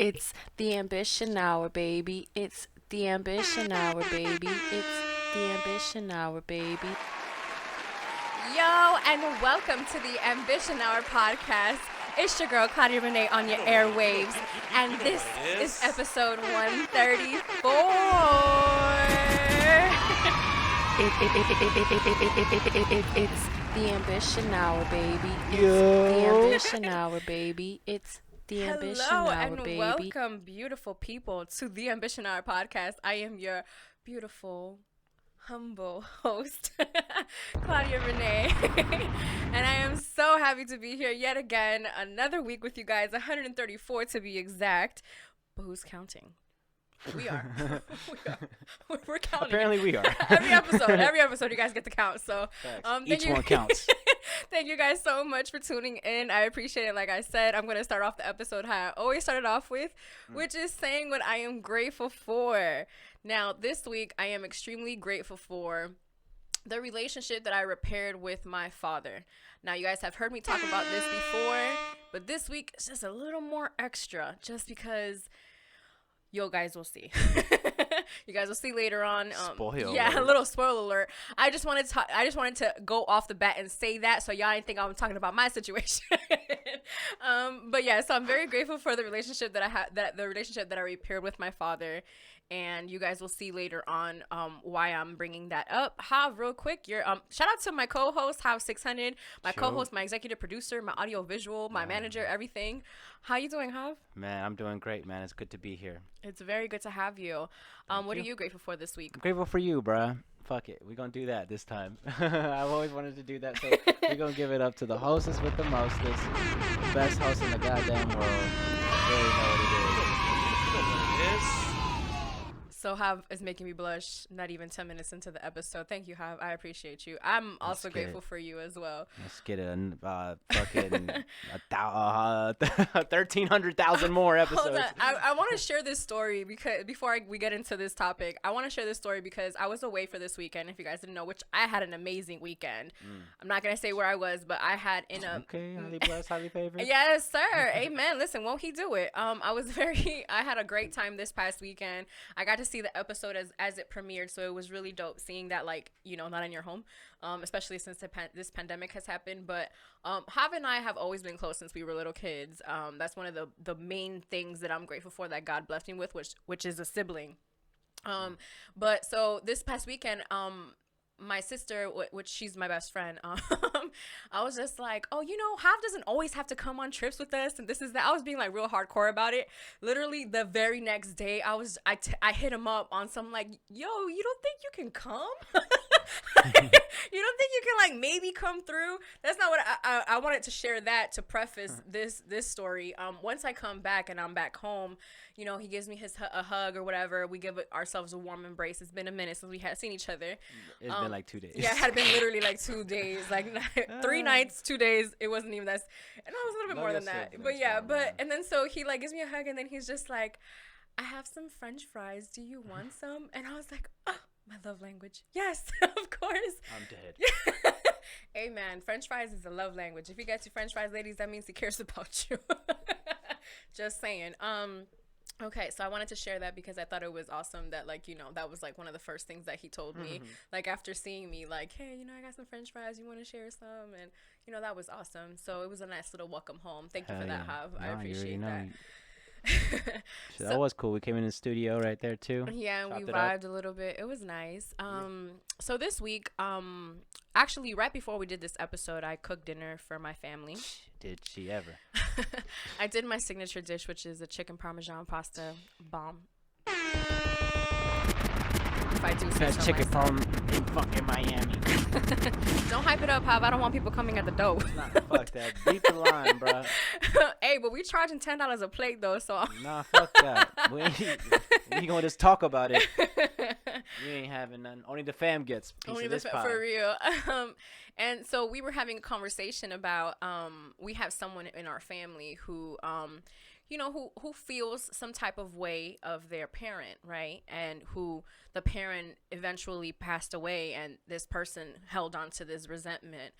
It's the ambition hour, baby. It's the ambition hour, baby. It's the ambition hour, baby. Yo, and welcome to the Ambition Hour podcast. It's your girl, Cardi and Meg, on your airwaves. And this is episode 134. It's the ambition hour, baby. It's the ambition hour, baby. It's the ambition Hello, hour, and baby. welcome, beautiful people, to the Ambition Hour podcast. I am your beautiful, humble host, Claudia Renee, and I am so happy to be here yet again, another week with you guys, 134 to be exact. But who's counting? We are. We're counting. Apparently we are. every episode, you guys get to count. So, each one counts. Thank you guys so much for tuning in. I appreciate it. Like I said, I'm going to start off the episode how I always started off with, which is saying what I am grateful for. Now, this week, I am extremely grateful for the relationship that I repaired with my father. Now, you guys have heard me talk about this before, but this week it's just a little more extra just because you guys will see. You guys will see later on. A little spoiler alert. I just wanted to go off the bat and say that so y'all didn't think I was talking about my situation. But yeah, so I'm very grateful for the relationship that I had, the relationship that I repaired with my father. And you guys will see later on why I'm bringing that up. Hav, real quick, shout out to my co-host, Hav600, my co-host, my executive producer, my audio visual, my manager, everything. How you doing, Hav? Man, I'm doing great, man. It's good to be here. It's very good to have you. What are you grateful for this week? I'm grateful for you, bruh. Fuck it. We're going to do that this time. I've always wanted to do that, so we're going to give it up to the hostess with the mostest, the best host in the goddamn world. I really know what it is. So Hav is making me blush, not even 10 minutes into the episode. Thank you, Hav. I appreciate you. I'm also grateful for you as well. Let's get fucking 1,300,000 more episodes. Hold on. I want to share this story because before we get into this topic, I want to share this story because I was away for this weekend. If you guys didn't know, which I had an amazing weekend. I'm not going to say where I was, but I had Okay, highly blessed, highly favored. Yes, sir. Amen. Listen, won't he do it? I had a great time this past weekend. I got to see the episode as it premiered, so it was really dope seeing that, like, not in your home, especially since this pandemic has happened. But Hav and I have always been close since we were little kids. That's one of the main things that I'm grateful for that God blessed me with, which is a sibling. But so this past weekend, my sister, which she's my best friend, I was just like, Hav doesn't always have to come on trips with us, and this is that. I was being like real hardcore about it. Literally the very next day, I hit him up on some like, yo, you don't think you can come? You don't think you can like maybe come through? That's not what I wanted to share that to preface this story. Once I come back and I'm back home, he gives me a hug or whatever. We give ourselves a warm embrace. It's been a minute since we had seen each other. It's been like 2 days. Yeah, it had been literally like 2 days, like 3 nights, 2 days. It wasn't even that. And it was a little bit more than that. But yeah, and then so he like gives me a hug and then he's just like, I have some French fries. Do you want some? And I was like, oh, my love language. Yes, of course. I'm dead. Amen. French fries is a love language. If he gets you French fries, ladies, that means he cares about you. Just saying. Okay, so I wanted to share that because I thought it was awesome that, like, that was, like, one of the first things that he told me. Like, after seeing me, like, hey, I got some French fries. You want to share some? And, that was awesome. So it was a nice little welcome home. Thank you for that, Hav. I appreciate that. That was cool. We came in the studio right there, too. Yeah, and we vibed a little bit. It was nice. So this week, actually, right before we did this episode, I cooked dinner for my family. Did she ever? I did my signature dish, which is a chicken parmesan pasta bomb. If I do say so chicken myself. parm in fucking Miami. Don't hype it up, Hav. I don't want people coming at the door. Fuck that. Beat the line, bro. Hey, but we charging $10 a plate though, so. Nah, fuck that. We gonna just talk about it. We ain't having none. Only the fam gets a piece of this pie. For real. And so we were having a conversation about we have someone in our family who who feels some type of way of their parent, right? And who the parent eventually passed away, and this person held on to this resentment,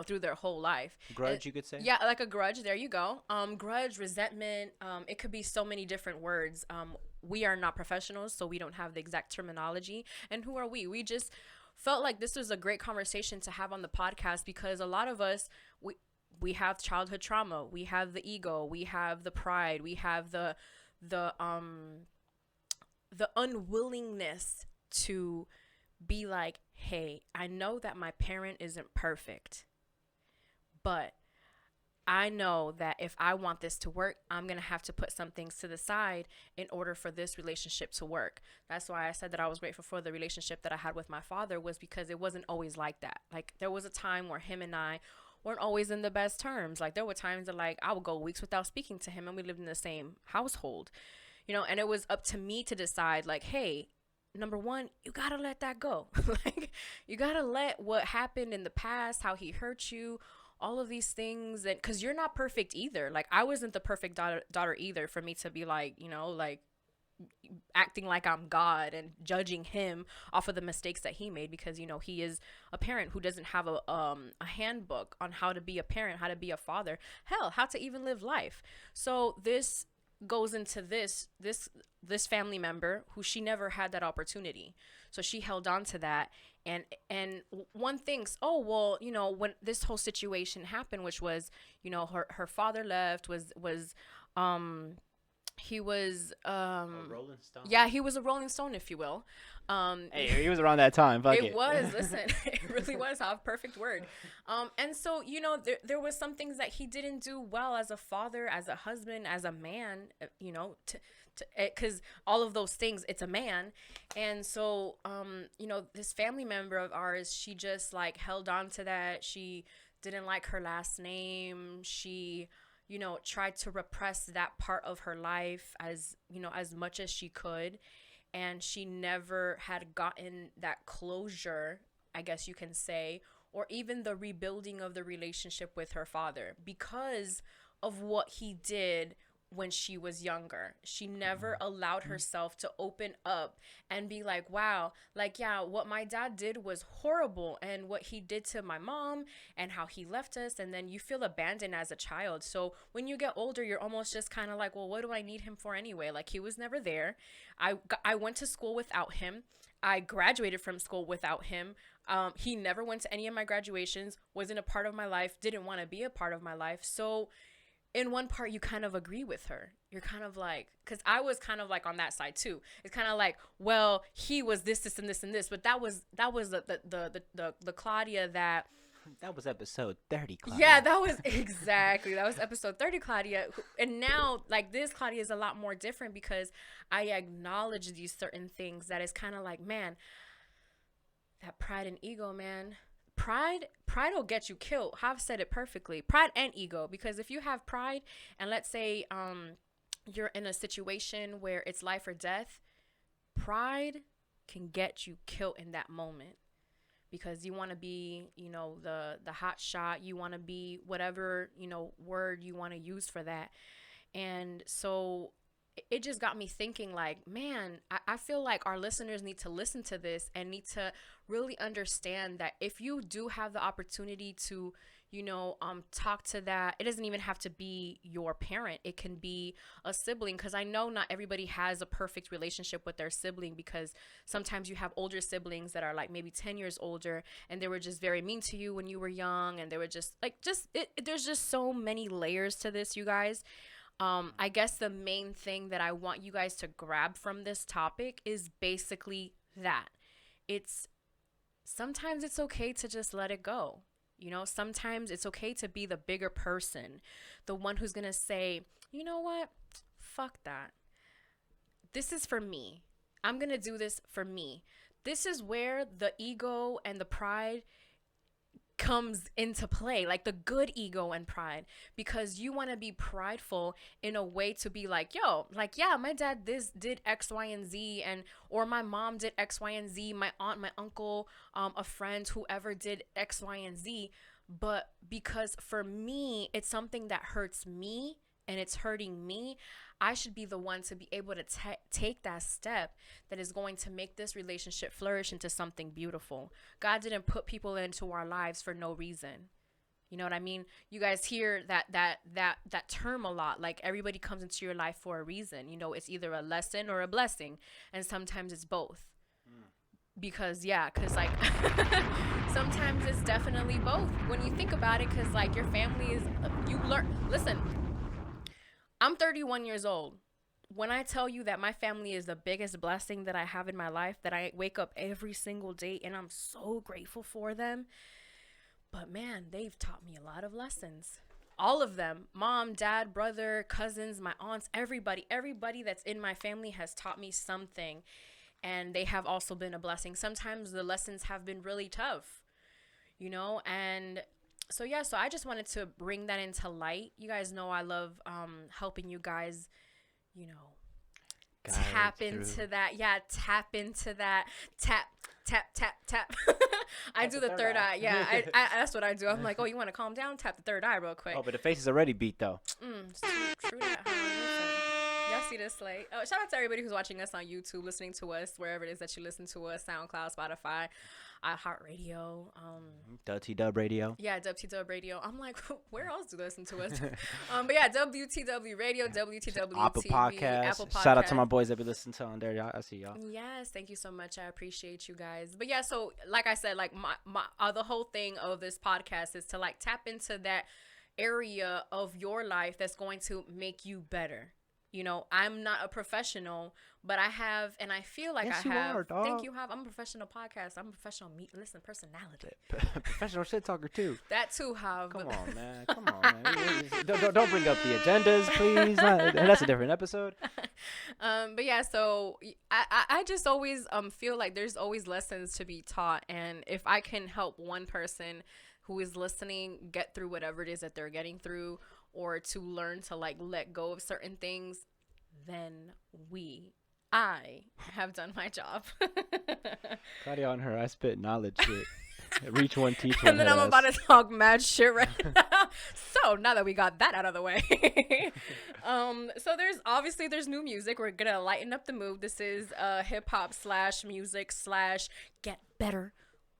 through their whole life. Grudge, you could say? Yeah, like a grudge. There you go. Grudge, resentment. It could be so many different words. We are not professionals, so we don't have the exact terminology. And who are we? We just felt like this was a great conversation to have on the podcast, because a lot of us, we have childhood trauma, we have the ego, we have the pride, we have the unwillingness to be like, hey, I know that my parent isn't perfect, but I know that if I want this to work, I'm going to have to put some things to the side in order for this relationship to work. That's why I said that I was grateful for the relationship that I had with my father, was because it wasn't always like that. Like, there was a time where him and I weren't always in the best terms. Like, there were times that, like, I would go weeks without speaking to him, and we lived in the same household, and it was up to me to decide, like, hey, number one, you gotta let that go. Like, you gotta let what happened in the past, how he hurt you, all of these things, and because you're not perfect either. Like, I wasn't the perfect daughter either, for me to be like, like acting like I'm God and judging him off of the mistakes that he made, because he is a parent who doesn't have a handbook on how to be a parent, how to be a father, hell, how to even live life. So this goes into this family member who she never had that opportunity, so she held on to that. And one thinks, oh well, when this whole situation happened, which was, her father left, he was A Rolling Stone? yeah, he was a Rolling Stone, if you will. Hey, he was around that time. Fuck it. It was, listen, it really was a perfect word. And so, there was some things that he didn't do well as a father, as a husband, as a man, because all of those things, it's a man. And so, this family member of ours, she just like held on to that. She didn't like her last name. She tried to repress that part of her life as much as she could. And she never had gotten that closure, I guess you can say, or even the rebuilding of the relationship with her father, because of what he did when she was younger. She never allowed herself to open up and be like, wow, like, yeah, what my dad did was horrible, and what he did to my mom, and how he left us. And then you feel abandoned as a child. So when you get older, you're almost just kind of like, well, what do I need him for anyway? Like, he was never there. I went to school without him. I graduated from school without him. He never went to any of my graduations, wasn't a part of my life, didn't want to be a part of my life. So in one part, you kind of agree with her. You're kind of like, because I was kind of like on that side too. It's kind of like, well, he was this, and this, and this, but that was the Claudia that. That was episode 30, Claudia. Yeah, that was episode 30, Claudia. And now, like, this Claudia is a lot more different, because I acknowledge these certain things that is kind of like, man, that pride and ego, man. Pride will get you killed. Hav said it perfectly. Pride and ego. Because if you have pride, and let's say you're in a situation where it's life or death, pride can get you killed in that moment. Because you want to be, the hot shot. You want to be whatever, word you want to use for that. And so it just got me thinking, like, man, I feel like our listeners need to listen to this and need to really understand that if you do have the opportunity to, talk to that, it doesn't even have to be your parent. It can be a sibling, because I know not everybody has a perfect relationship with their sibling, because sometimes you have older siblings that are like maybe 10 years older, and they were just very mean to you when you were young, and they were just like, there's just so many layers to this, you guys. I guess the main thing that I want you guys to grab from this topic is basically that sometimes it's okay to just let it go. Sometimes it's okay to be the bigger person, the one who's going to say, you know what? Fuck that. This is for me. I'm going to do this for me. This is where the ego and the pride comes into play, like the good ego and pride, because you want to be prideful in a way to be like, yo, like, yeah, my dad did X, Y, and Z, and or my mom did X, Y, and Z, my aunt, my uncle, a friend, whoever did X, Y, and Z, but because for me it's something that hurts me and it's hurting me, I should be the one to be able to take that step that is going to make this relationship flourish into something beautiful. God didn't put people into our lives for no reason. You know what I mean? You guys hear that term a lot. Like, everybody comes into your life for a reason. You know, it's either a lesson or a blessing, and sometimes it's both. Because like sometimes it's definitely both when you think about it, because like your family is you learn. Listen, I'm 31 years old. When I tell you that my family is the biggest blessing that I have in my life, that I wake up every single day and I'm so grateful for them. But man, they've taught me a lot of lessons. All of them, mom, dad, brother, cousins, my aunts, everybody that's in my family has taught me something. And they have also been a blessing. Sometimes the lessons have been really tough, you know? And so, yeah, so I just wanted to bring that into light. You guys know I love helping you guys, you know, tap into that. Yeah, tap into that. Tap. I do the third eye. Yeah, I that's what I do. I'm like, oh, you want to calm down? Tap the third eye real quick. Oh, but the face is already beat, though. True that, huh? Listen. Y'all see this, like, oh, shout out to everybody who's watching us on YouTube, listening to us, wherever it is that you listen to us, SoundCloud, Spotify, iHeartRadio, WTW Radio. Yeah, WTW Radio. I'm like, where else do they listen to us? But yeah, WTW Radio, WTW Apple TV, Podcast. Apple Podcast. Shout out to my boys that be listening to on there. Y'all, I see y'all. Yes, thank you so much. I appreciate you guys. But yeah, so like I said, like my the whole thing of this podcast is to like tap into that area of your life that's going to make you better. You know, I'm not a professional, but I have, and I feel like yes, I have. You are, dog. Thank you, have. I'm a professional podcast. I'm a professional personality. Professional shit talker too. That too, have. Come on, man. Come on, man. Don't bring up the agendas, please. That's a different episode. But yeah, so I just always feel like there's always lessons to be taught, and if I can help one person who is listening get through whatever it is that they're getting through, or to learn to like let go of certain things, then I have done my job. Cardi on her, I spit knowledge shit. Reach one, teach one. And then I'm about to talk mad shit right now. So now that we got that out of the way, so there's new music. We're gonna lighten up the mood. This is hip hop / music / get better,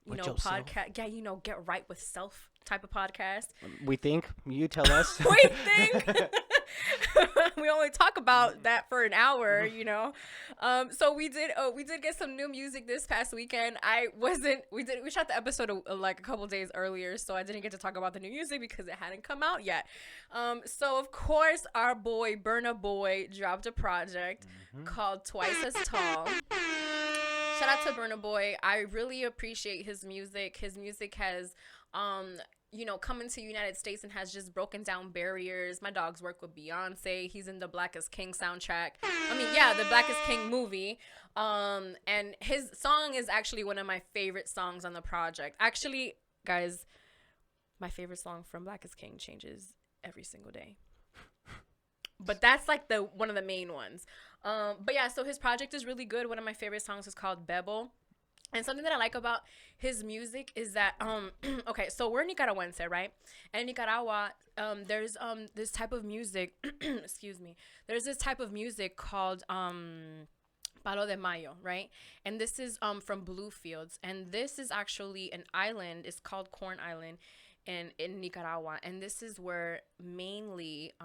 podcast. Yeah, get right with self type of podcast. We think. You tell us. We think. We only talk about that for an hour, so we did get some new music this past weekend. We shot the episode like a couple days earlier, so I didn't get to talk about the new music because it hadn't come out yet. So of course our boy Burna Boy dropped a project called Twice as Tall. Shout out to Burna Boy. I really appreciate his music. His music has come into the United States and has just broken down barriers. My dog's work with Beyonce. He's in the Black is King soundtrack. The Black is King movie. And his song is actually one of my favorite songs on the project. Actually, guys, my favorite song from Black is King changes every single day. But that's like one of the main ones. But yeah, so his project is really good. One of my favorite songs is called Bebo. And something that I like about his music is that, okay, so we're Nicaraguense, right? And in Nicaragua, there's this type of music, excuse me, there's this type of music called Palo de Mayo, right? And this is from Bluefields. And this is actually an island. It's called Corn Island in Nicaragua. And this is where mainly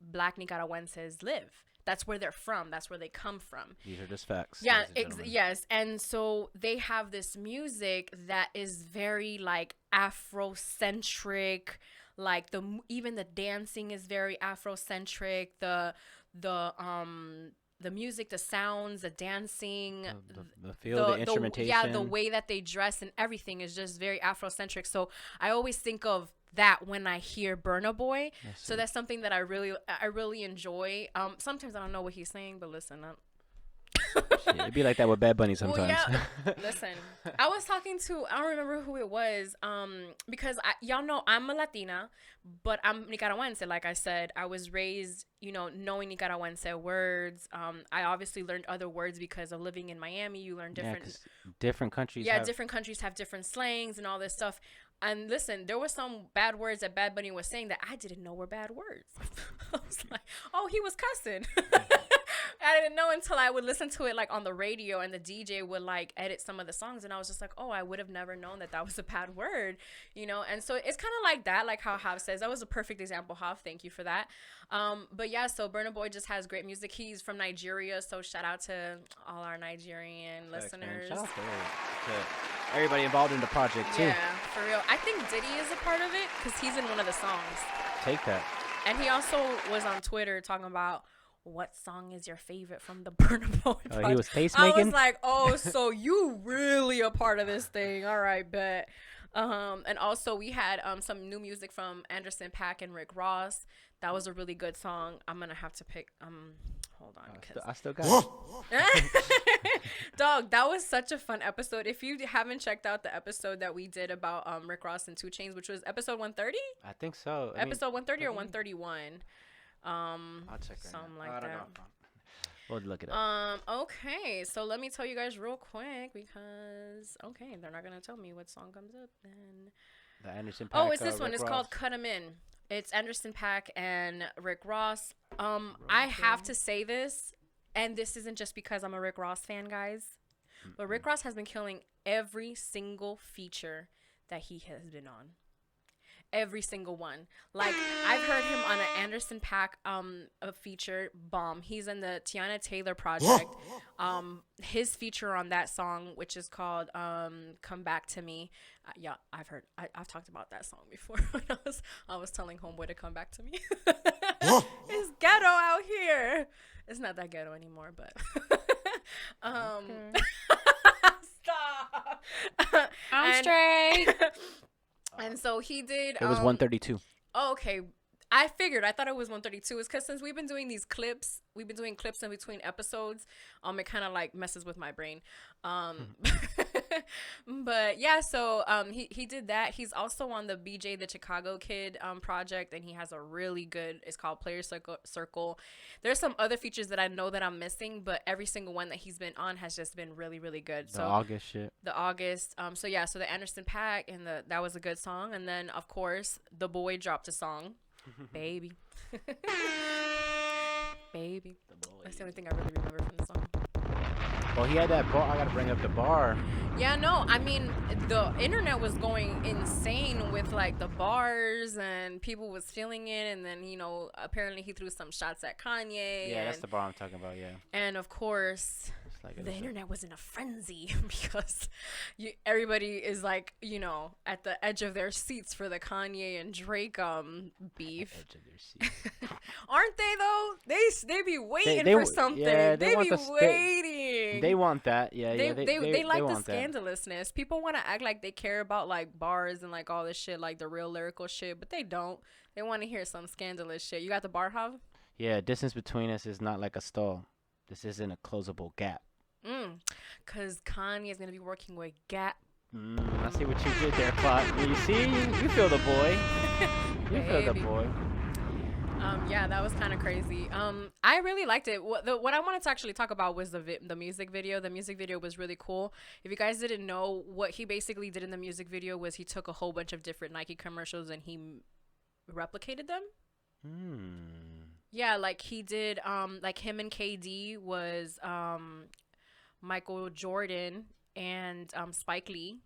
Black Nicaraguenses live. That's where they're from. That's where they come from. These are just facts. Yeah, yes. And so they have this music that is very like Afrocentric. Like even the dancing is very Afrocentric. The music, the sounds, the dancing, the feel, the instrumentation. The way that they dress and everything is just very Afrocentric. So I always think of that when I hear Burna Boy. So that's something that I really enjoy. Sometimes I don't know what he's saying, but listen, it'd be like that with Bad Bunny sometimes. Well, yeah. Listen, I was talking to, I don't remember who it was, because y'all know I'm a Latina, but I'm Nicaraguense. Like I said, I was raised, knowing Nicaraguense words. I obviously learned other words because of living in Miami. You learn different. Different countries. Yeah, different countries have different slangs and all this stuff. And listen, there were some bad words that Bad Bunny was saying that I didn't know were bad words. I was like, oh, he was cussing. I didn't know until I would listen to it like on the radio, and the DJ would like edit some of the songs, and I was just like, oh, I would have never known that was a bad word, you know. And so it's kind of like that, like how Hav says. That was a perfect example, Hav. Thank you for that. But yeah, so Burna Boy just has great music. He's from Nigeria, so shout out to all our Nigerian listeners. Shout out to everybody involved in the project too. Yeah, for real. I think Diddy is a part of it because he's in one of the songs. Take that. And he also was on Twitter talking about what song is your favorite from the Burna Boy project. Oh, he was taste making? I was like, oh, so you really a part of this thing. All right, bet. And also we had some new music from Anderson .Paak and Rick Ross. That was a really good song. I'm going to have to pick... hold on. I still got it. Dog, that was such a fun episode. If you haven't checked out the episode that we did about Rick Ross and 2 Chainz, which was episode 130? I think so. Episode 130 or 131? I'll check right something now. like that. We'll look it up. Okay, so let me tell you guys real quick because they're not gonna tell me what song comes up then. The Anderson .Paak. Oh, it's this one. Rick It's Ross. called "Cut 'Em In." It's Anderson .Paak and Rick Ross. I have to say this, and this isn't just because I'm a Rick Ross fan, guys, but Rick Ross has been killing every single feature that he has been on. Every single one. Like, I've heard him on an Anderson .Paak a feature, Bomb. He's in the Tiana Taylor project. His feature on that song, which is called Come Back to Me. Yeah, I've talked about that song before. I was telling Homeboy to come back to me. It's ghetto out here. It's not that ghetto anymore, but stop. I'm straight. And so he did. It was 132. Oh, okay. I figured. I thought it was 132. It's because since we've been doing these clips, we've been doing clips in between episodes. It kind of like messes with my brain. But yeah, so he did that. He's also on the BJ the Chicago Kid project, and he has a really good. It's called Player Circle. There's some other features that I know that I'm missing, but every single one that he's been on has just been really, really good. The August shit. The August. So yeah, so the Anderson .Paak and that was a good song, and then of course the boy dropped a song. Baby. Baby. That's the only thing I really remember from the song. Well, he had that bar. I gotta bring up the bar. Yeah, no, I mean, the internet was going insane with like the bars, and people was feeling it, and then, you know, apparently he threw some shots at Kanye. Yeah, that's the bar I'm talking about, yeah. And of course, the internet was in a frenzy because everybody is like, you know, at the edge of their seats for the Kanye and Drake beef. Edge of their seats. Aren't they though? They be waiting for something. Yeah, they be waiting. They want that. Yeah, they like want the scandalousness. People want to act like they care about like bars and like all this shit, like the real lyrical shit, but they don't. They want to hear some scandalous shit. You got the bar, Hav? Yeah, distance between us is not like a stall. This isn't a closable gap. Cause Kanye is gonna be working with Gap. I see what you did there, Clock. You see, you feel the boy. You feel the boy. Yeah, that was kind of crazy. I really liked it. What I wanted to actually talk about was the music video. The music video was really cool. If you guys didn't know, what he basically did in the music video was he took a whole bunch of different Nike commercials and he replicated them. Yeah, like he did. Like him and KD was Michael Jordan and Spike Lee.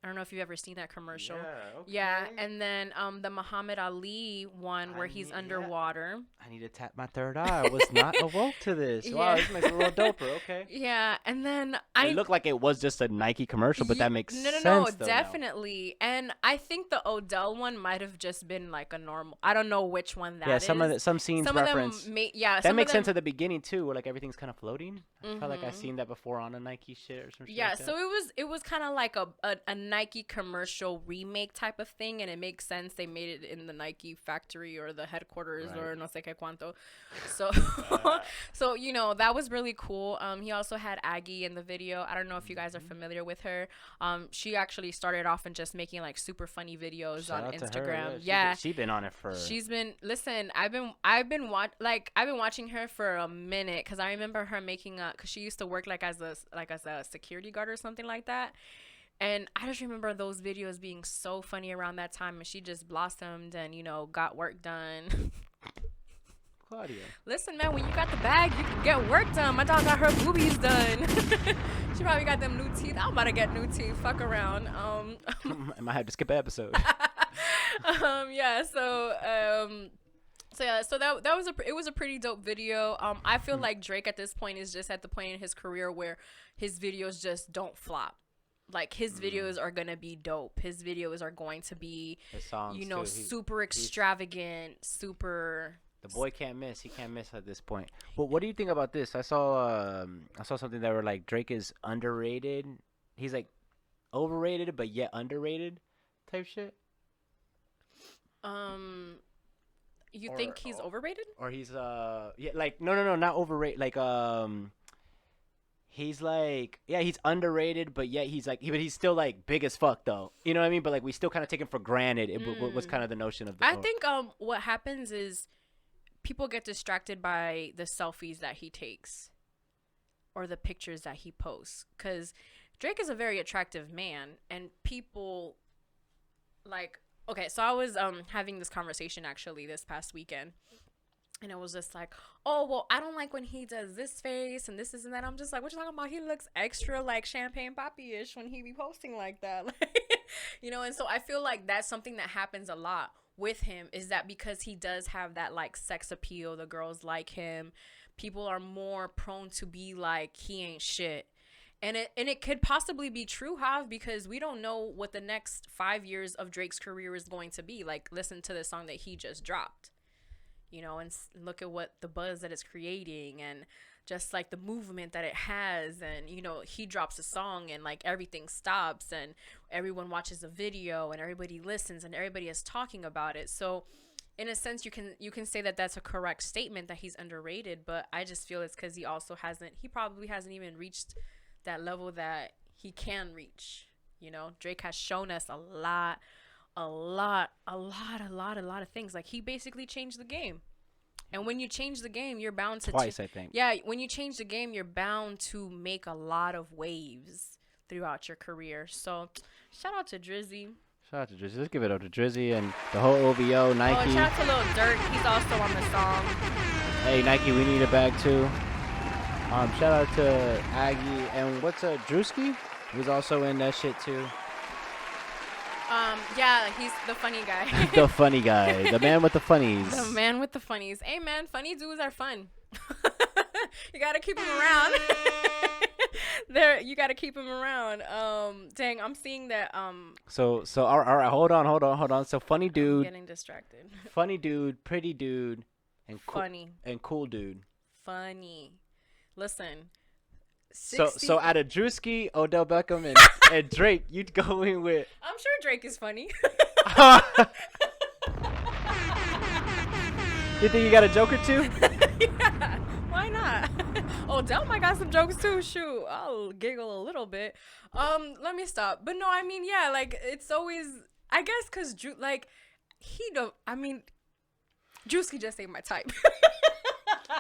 I don't know if you've ever seen that commercial. Yeah, okay. Yeah, and then the Muhammad Ali one where he's underwater. I need to tap my third eye. I was not awoke to this. Wow, this makes it a little doper. Okay. Yeah, and then It looked like it was just a Nike commercial, but that makes sense. No, though, definitely. Now. And I think the Odell one might have just been like a normal. I don't know which one that is. Yeah, some scenes reference. That makes sense at the beginning too, where like everything's kind of floating. I felt like I seen that before on a Nike shit or some shit. Yeah, like that. so it was kind of like a Nike commercial remake type of thing, and it makes sense. They made it in the Nike factory or the headquarters or no sé qué cuánto. So, so you know that was really cool. He also had Aggie in the video. I don't know if you guys are familiar with her. She actually started off in just making like super funny videos on Instagram. Yeah, she's been on it for. She's been. Listen, I've been watching her for a minute because I remember her making because she used to work like as a security guard or something like that. And I just remember those videos being so funny around that time, and she just blossomed and, got work done. Claudia. Listen, man, when you got the bag, you can get work done. My dog got her boobies done. She probably got them new teeth. I'm about to get new teeth. Fuck around. I might have to skip an episode. Yeah, so that was a pretty dope video. I feel like Drake at this point is just at the point in his career where his videos just don't flop. Like, his videos are gonna be dope. His videos are going to be, His songs, too. super extravagant, super. The boy can't miss. He can't miss at this point. But what do you think about this? I saw something that were like Drake is underrated. He's like overrated but yet underrated type shit. You think he's overrated? Or he's yeah, like no, not overrated. Like he's like, yeah, he's underrated, but yet he's still like big as fuck though. You know what I mean? But like we still kind of take him for granted. What was kind of the notion of the I think what happens is people get distracted by the selfies that he takes or the pictures that he posts, cuz Drake is a very attractive man, and people like, okay, so I was having this conversation actually this past weekend. And it was just like, oh, well, I don't like when he does this face and this and that. I'm just like, what you talking about? He looks extra like champagne poppy-ish when he be posting like that. And so I feel like that's something that happens a lot with him, is that because he does have that like sex appeal, the girls like him. People are more prone to be like, he ain't shit. And it could possibly be true, Hav, because we don't know what the next 5 years of Drake's career is going to be. Like, listen to the song that he just dropped. And look at what the buzz that it's creating, and just like the movement that it has. And, he drops a song and like everything stops and everyone watches a video and everybody listens and everybody is talking about it. So in a sense, you can say that that's a correct statement, that he's underrated, but I just feel it's because he probably hasn't even reached that level that he can reach. Drake has shown us a lot of things. Like, he basically changed the game. And when you change the game, you're bound to twice, I think. Yeah, when you change the game, you're bound to make a lot of waves throughout your career. So, shout out to Drizzy. Let's give it up to Drizzy and the whole OVO, Nike. Oh, shout out to Lil Durk. He's also on the song. Hey, Nike, we need a bag too. Shout out to Aggie and Drewski? He's also in that shit too. Yeah, he's the funny guy. The funny guy. The man with the funnies. The man with the funnies. Hey, man, funny dudes are fun. You gotta keep them around. You gotta keep them around. Dang, I'm seeing that. So, all right, hold on. So, funny dude. I'm getting distracted. Funny dude, pretty dude, and funny. And cool dude. Funny. Listen. 60... So out of Drewski, Odell Beckham, and Drake, you'd go in with. I'm sure Drake is funny. You think you got a joke or two? Yeah, why not? Odell might got some jokes too. Shoot, I'll giggle a little bit. Let me stop. But no, I mean, yeah, like, it's always, I guess, cause Drew, like, Drewski just ain't my type.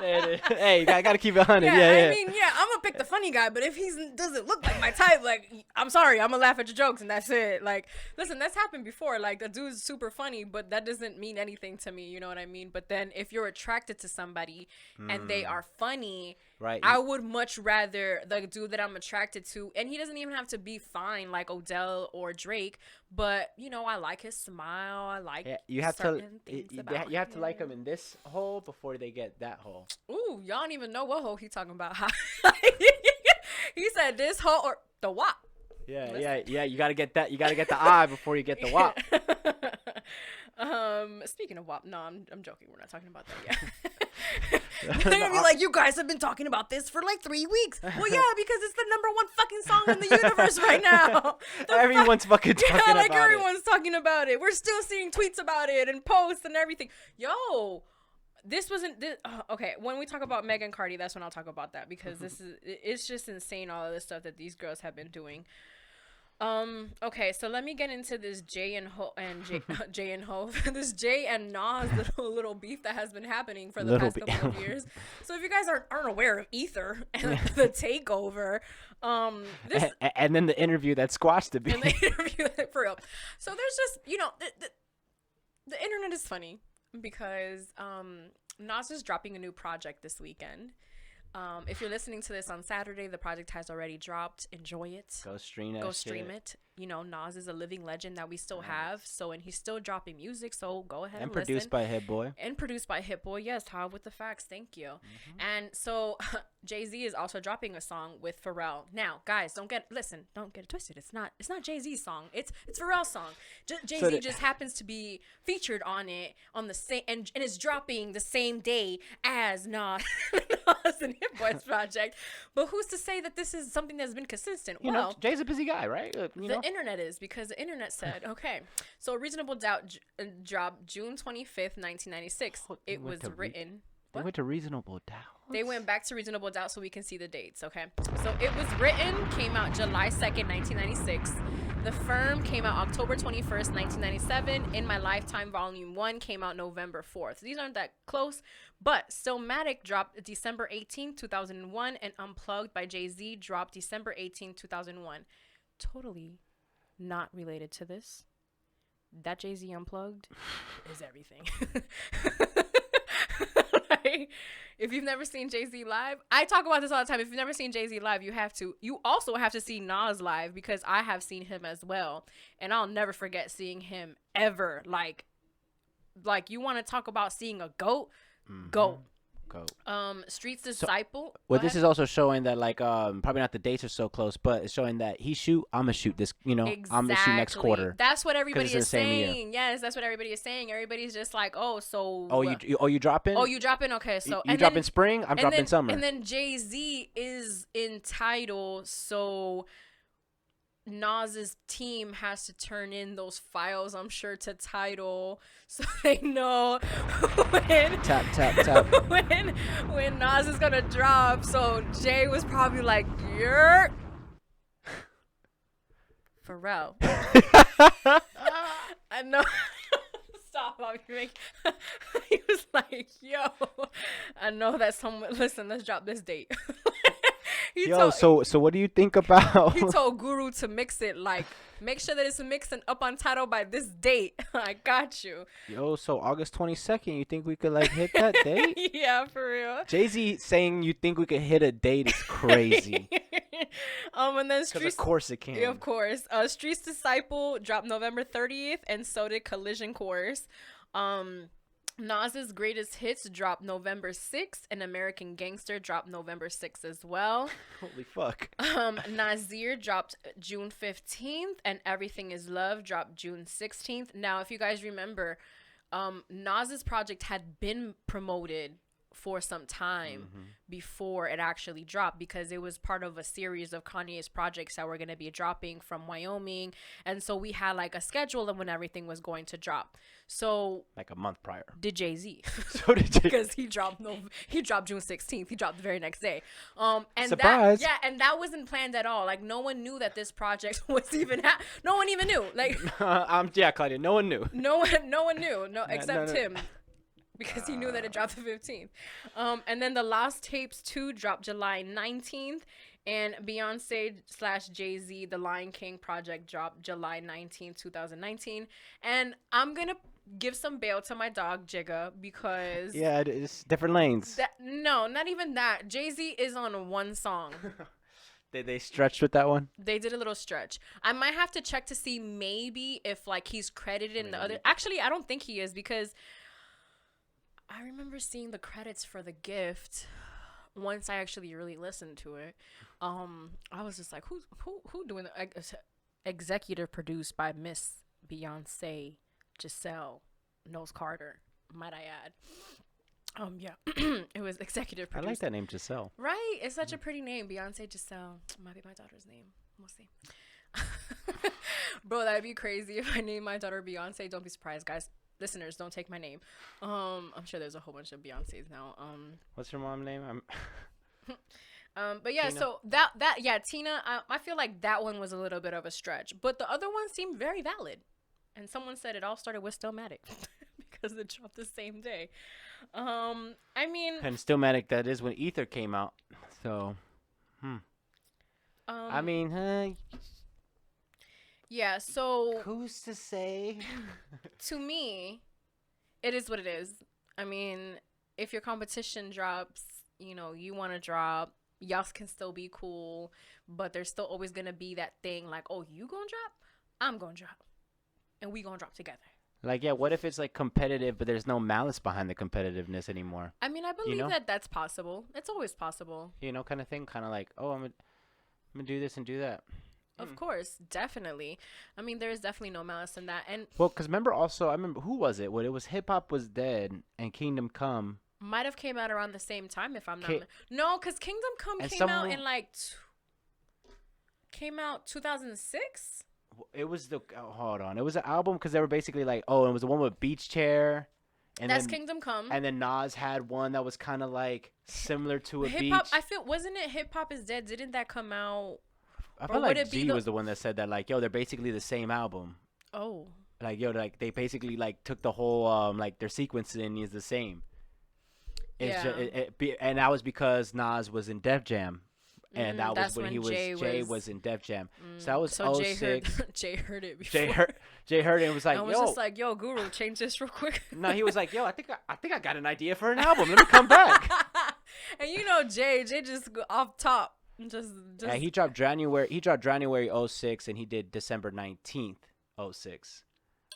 Hey, I gotta keep it 100. Yeah, yeah. I mean, yeah, I'm gonna pick the funny guy, but if he doesn't look like my type, like, I'm sorry, I'm gonna laugh at your jokes and that's it. Like, listen, that's happened before. Like, the dude's super funny, but that doesn't mean anything to me. You know what I mean? But then if you're attracted to somebody and they are funny, right? I would much rather the dude that I'm attracted to, and he doesn't even have to be fine like Odell or Drake, but I like his smile. I like you have certain things about you have to him. like him in this hole before they get that hole. Ooh, y'all don't even know what hole he talking about. He said this hole or the WAP. Yeah. You gotta get that. You gotta get the eye before you get the WAP. Speaking of WAP, no, I'm joking. We're not talking about that yet. They're gonna be like, you guys have been talking about this for like 3 weeks. Well, yeah, because it's the #1 fucking song in the universe right now. Everyone's fucking talking about it. Like, everyone's talking about it. We're still seeing tweets about it and posts and everything. Yo, this wasn't this. Okay, when we talk about Meg and Cardi, that's when I'll talk about that, because it's just insane, all of this stuff that these girls have been doing. Okay, so let me get into this Jay and Ho and Jay, Jay and Ho, this Jay and Nas little beef that has been happening for the past couple of years. So if you guys aren't aware of Ether and the takeover, this and then the interview that squashed the beef. and the interview for real. So there's just the internet is funny because Nas is dropping a new project this weekend. If you're listening to this on Saturday, the project has already dropped. Enjoy it. Go stream it. You know, Nas is a living legend that we still have. So, and he's still dropping music. So go ahead and produced listen. by Hit Boy. And produced by Hit Boy. Yes, Todd with the facts. Thank you. And so Jay-Z is also dropping a song with Pharrell. Now, guys, don't get it twisted. It's not Jay-Z's song. It's Pharrell's song. Jay-Z just happens to be featured on it on the same and it's dropping the same day as Nas and Hit Boy's project. But who's to say that this is something that's been consistent? You know, Jay's a busy guy, right? The internet is, because the internet said, okay. So Reasonable Doubt dropped June 25th, 1996. It was written. They went to Reasonable Doubt. They went back to Reasonable Doubt so we can see the dates, okay? So it was written, came out July 2nd, 1996. The Firm came out October 21st, 1997. In My Lifetime Volume 1 came out November 4th. These aren't that close, but Stillmatic dropped December 18th, 2001, and Unplugged by Jay-Z dropped December 18th, 2001. Totally not related to this. That Jay-Z Unplugged is everything. Like, if you've never seen Jay-Z live, I talk about this all the time. If you've never seen Jay-Z live, you also have to see Nas live, because I have seen him as well, and I'll never forget seeing him ever. Like you want to talk about seeing a GOAT? GOAT. Street's Disciple. Well, this is also showing that, like, probably not the dates are so close, but it's showing that I'ma shoot this, Exactly. I'm gonna shoot next quarter. That's what everybody is saying. Yes, that's what everybody is saying. Everybody's just like, you dropping? Oh, you dropping? Okay, so you dropping spring? I'm dropping summer. And then Jay-Z is in Tidal, so Nas's team has to turn in those files, I'm sure, to Tidal, so they know when tap when Nas is gonna drop. So Jay was probably like, "Yer, Pharrell." I know. Stop! He was like, "Yo, I know that someone. Listen, let's drop this date." So what do you think about? He told Guru to mix it, like, make sure that it's mixing up on Tidal by this date. I got you. So August 22nd, you think we could, like, hit that date? Yeah, for real. Jay-Z saying you think we could hit a date is crazy. And then of course it can. Yeah, of course. Street's Disciple dropped November 30th, and so did Collision Course. Nas's Greatest Hits dropped November 6th, and American Gangster dropped November 6th as well. Holy fuck. Nasir dropped June 15th, and Everything Is Love dropped June 16th. Now, if you guys remember, Nas's project had been promoted for some time before it actually dropped, because it was part of a series of Kanye's projects that were going to be dropping from Wyoming, and so we had like a schedule of when everything was going to drop. So like a month prior did Jay-Z. So did Jay, because he dropped June 16th. He dropped the very next day. And surprise. That wasn't planned at all. Like, no one knew that this project was even no one even knew. Like, yeah, Claudia, no one knew. No one knew. Except him. Because he knew that it dropped the 15th. And then the Lost Tapes 2 dropped July 19th. And Beyonce/Jay-Z, The Lion King project dropped July 19th, 2019. And I'm going to give some bail to my dog, Jigga, because... Yeah, it's different lanes. No, not even that. Jay-Z is on one song. They stretched with that one? They did a little stretch. I might have to check to see maybe if, like, he's credited in the other... Actually, I don't think he is, because... I remember seeing the credits for The Gift once I actually really listened to it. I was just like, who doing the executive produced by Miss Beyonce Giselle Knowles Carter, might I add. Yeah, it was executive produced. I like that name, Giselle. Right? It's such a pretty name, Beyonce Giselle. Might be my daughter's name. We'll see. Bro, that'd be crazy if I named my daughter Beyonce. Don't be surprised, guys. Listeners, don't take my name. I'm sure there's a whole bunch of Beyoncés now. What's your mom's name? But yeah, Tina. so yeah, Tina. I feel like that one was a little bit of a stretch, but the other one seemed very valid. And someone said it all started with Stillmatic because it dropped the same day. I mean, And Stillmatic, that is when Ether came out. So, I mean, yeah. So who's to say? to me, it is what it is. I mean, if your competition drops, you want to drop. Y'all can still be cool, but there's still always gonna be that thing like, oh, you gonna drop, I'm gonna drop, and we gonna drop together. Like, yeah, what if it's like competitive, but there's no malice behind the competitiveness anymore? I mean, I believe that that's possible. It's always possible. Kind of thing, kind of like, oh, I'm gonna do this and do that. Of course, definitely. I mean, there is definitely no malice in that. And Well, because I remember who was it? When it was Hip Hop Was Dead and Kingdom Come. might have came out around the same time if I'm not no, because Kingdom Come And came out in like came out 2006. It was hold on. It was an album because they were basically like, oh, it was the one with Beach Chair. And That's then, Kingdom Come. And then Nas had one that was kind of like similar to a Hip beach. Hop. I feel wasn't it Hip Hop Is Dead? Didn't that come out? I feel like G was the one that said that, like, yo, they're basically the same album. Oh. Like, yo, like they basically like took the whole like their sequencing is the same. It's and that was because Nas was in Def Jam. And that was when Jay was in Def Jam. So that was so 06. Jay heard it before. Jay heard it and was like, I was just like, yo, Guru, change this real quick. No, he was like, yo, I think I got an idea for an album. Let me come back. And Jay just go off top. Just Yeah, he dropped January 06 and he did December 19th, 06.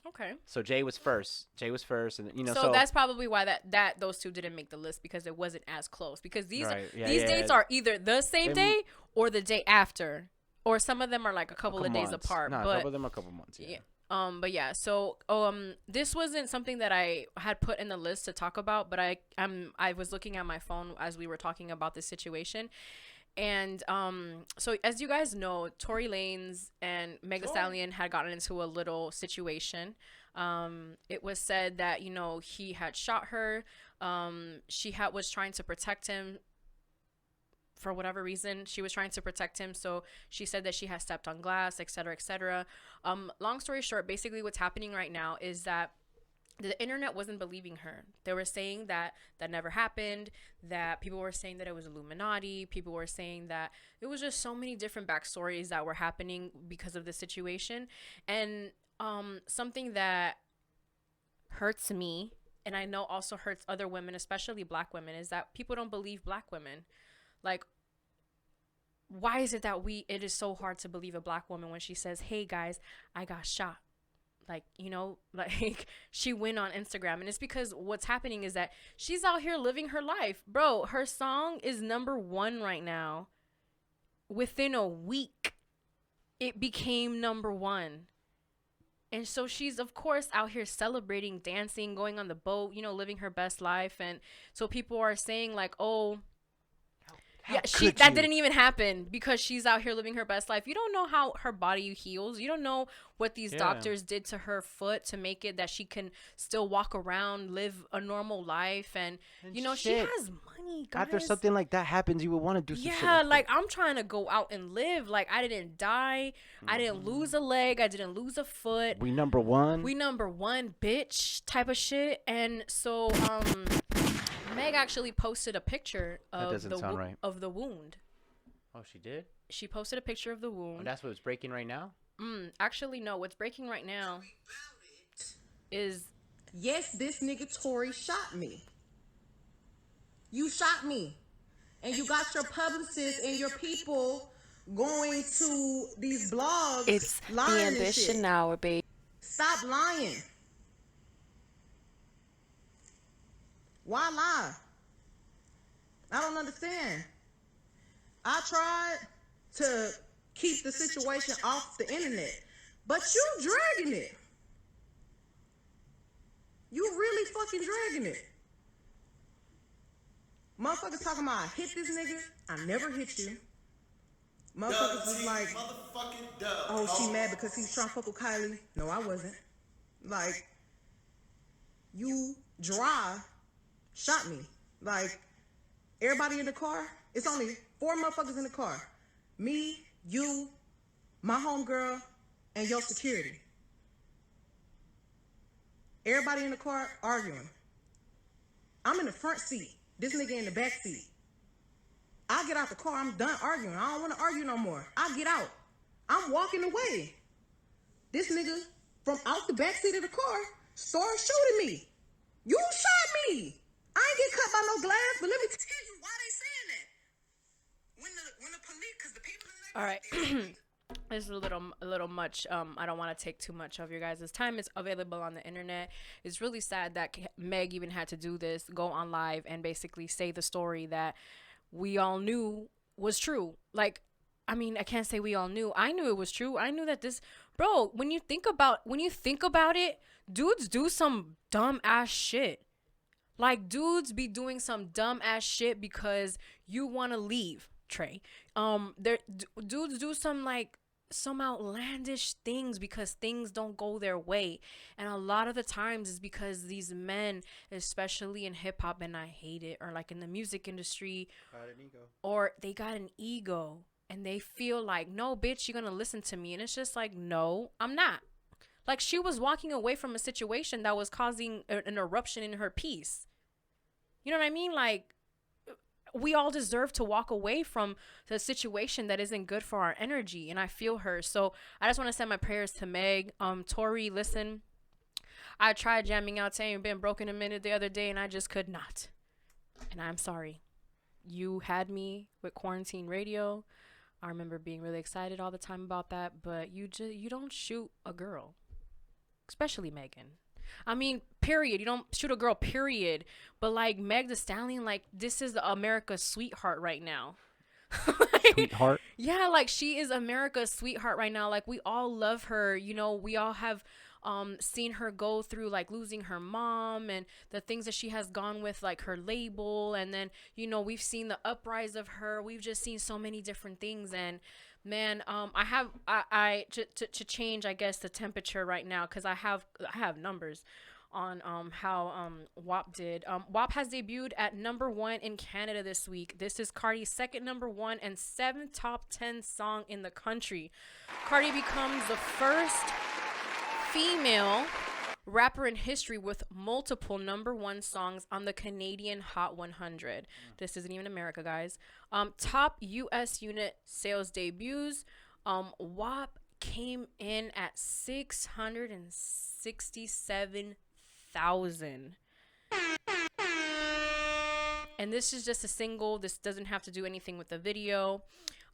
Okay. So Jay was first and so that's probably why that those two didn't make the list, because it wasn't as close, because these dates are either the same day or the day after, or some of them are like a couple of days apart. No, but a couple of them are a couple months. Yeah. But yeah, so this wasn't something that I had put in the list to talk about, but I was looking at my phone as we were talking about this situation. And so as you guys know, Tory Lanez and Meg Thee Stallion had gotten into a little situation. It was said that, he had shot her. She was trying to protect him for whatever reason. She was trying to protect him. So she said that she has stepped on glass, et cetera, et cetera. Long story short, basically what's happening right now is that the internet wasn't believing her. They were saying that never happened, that people were saying that it was Illuminati. People were saying that it was just so many different backstories that were happening because of the situation. And something that hurts me, and I know also hurts other women, especially black women, is that people don't believe black women. Like, why is it that it is so hard to believe a black woman when she says, hey guys, I got shot? Like, she went on Instagram, and it's because what's happening is that she's out here living her life. Bro, her song is #1 right now. Within a week, it became #1. And so she's, of course, out here celebrating, dancing, going on the boat, living her best life. And so people are saying like, oh, that didn't even happen because she's out here living her best life. You don't know how her body heals. You don't know what these doctors did to her foot to make it that she can still walk around, live a normal life. And she has money, guys. After something like that happens, you would want to do some shit. Yeah, like I'm trying to go out and live. Like, I didn't die. I didn't lose a leg. I didn't lose a foot. We #1. We #1, bitch, type of shit. And so, Meg actually posted a picture of the wound. Oh, she did? She posted a picture of the wound. Oh, that's what's breaking right now? Actually, no. What's breaking right now is... Yes, this nigga Tory shot me. You shot me. And you got your publicists and your people going to these blogs. It's the Ambition Hour, baby. Stop lying. Why lie? I don't understand. I tried to keep the situation off the internet, but you dragging it. You really fucking dragging it. Motherfuckers talking about I hit this nigga. I never hit you. Motherfuckers was like, oh, she mad because he's trying to fuck with Kylie. No, I wasn't. Like, you dry shot me. Like, everybody in the car, It's only 4 motherfuckers in the car. Me, you, my homegirl, and your security. Everybody in the car arguing. I'm in the front seat. This nigga in the back seat. I get out the car. I'm done arguing. I don't want to argue no more. I get out. I'm walking away. This nigga from out the back seat of the car started shooting me. You shot me. I ain't get cut by no glass, but let me tell you why they saying that. When the police, because the people in the All right. This is a little much. I don't want to take too much of your guys' time. It's available on the internet. It's really sad that Meg even had to do this, go on live and basically say the story that we all knew was true. Like, I mean, I can't say we all knew. I knew it was true. I knew that this, bro, when you think about it, dudes do some dumb ass shit. Like, dudes be doing some dumb ass shit because you want to leave, Trey. Dudes do some outlandish things because things don't go their way, and a lot of the times is because these men, especially in hip-hop, and I hate it, or like in the music industry, or they got an ego and they feel like, no bitch, you're gonna listen to me, and it's just like, no, I'm not. Like, she was walking away from a situation that was causing an eruption in her peace. You know what I mean? Like, we all deserve to walk away from the situation that isn't good for our energy, and I feel her. So I just want to send my prayers to Meg. Tori, listen, I tried jamming out Saying Been Broken a Minute the other day, and I just could not, and I'm sorry. You had me with quarantine radio. I remember being really excited all the time about that, but you don't shoot a girl, especially Megan. I mean, period. You don't shoot a girl, period. But like Meg Thee Stallion, like, this is America's sweetheart right now. Sweetheart? Yeah, like, she is America's sweetheart right now. Like, we all love her. You know, we all have seen her go through, like, losing her mom and the things that she has gone with, like her label. And then, you know, we've seen the uprise of her. We've just seen so many different things. And man, I to change, I guess, the temperature right now, because I have numbers on how WAP did. WAP has debuted at #1 in Canada this week. This is Cardi's second #1 and 7th top 10 song in the country. Cardi becomes the first female rapper in history with multiple #1 songs on the Canadian Hot 100. This isn't even America, guys. Top US unit sales debuts. WAP came in at 667,000. And this is just a single. This doesn't have to do anything with the video.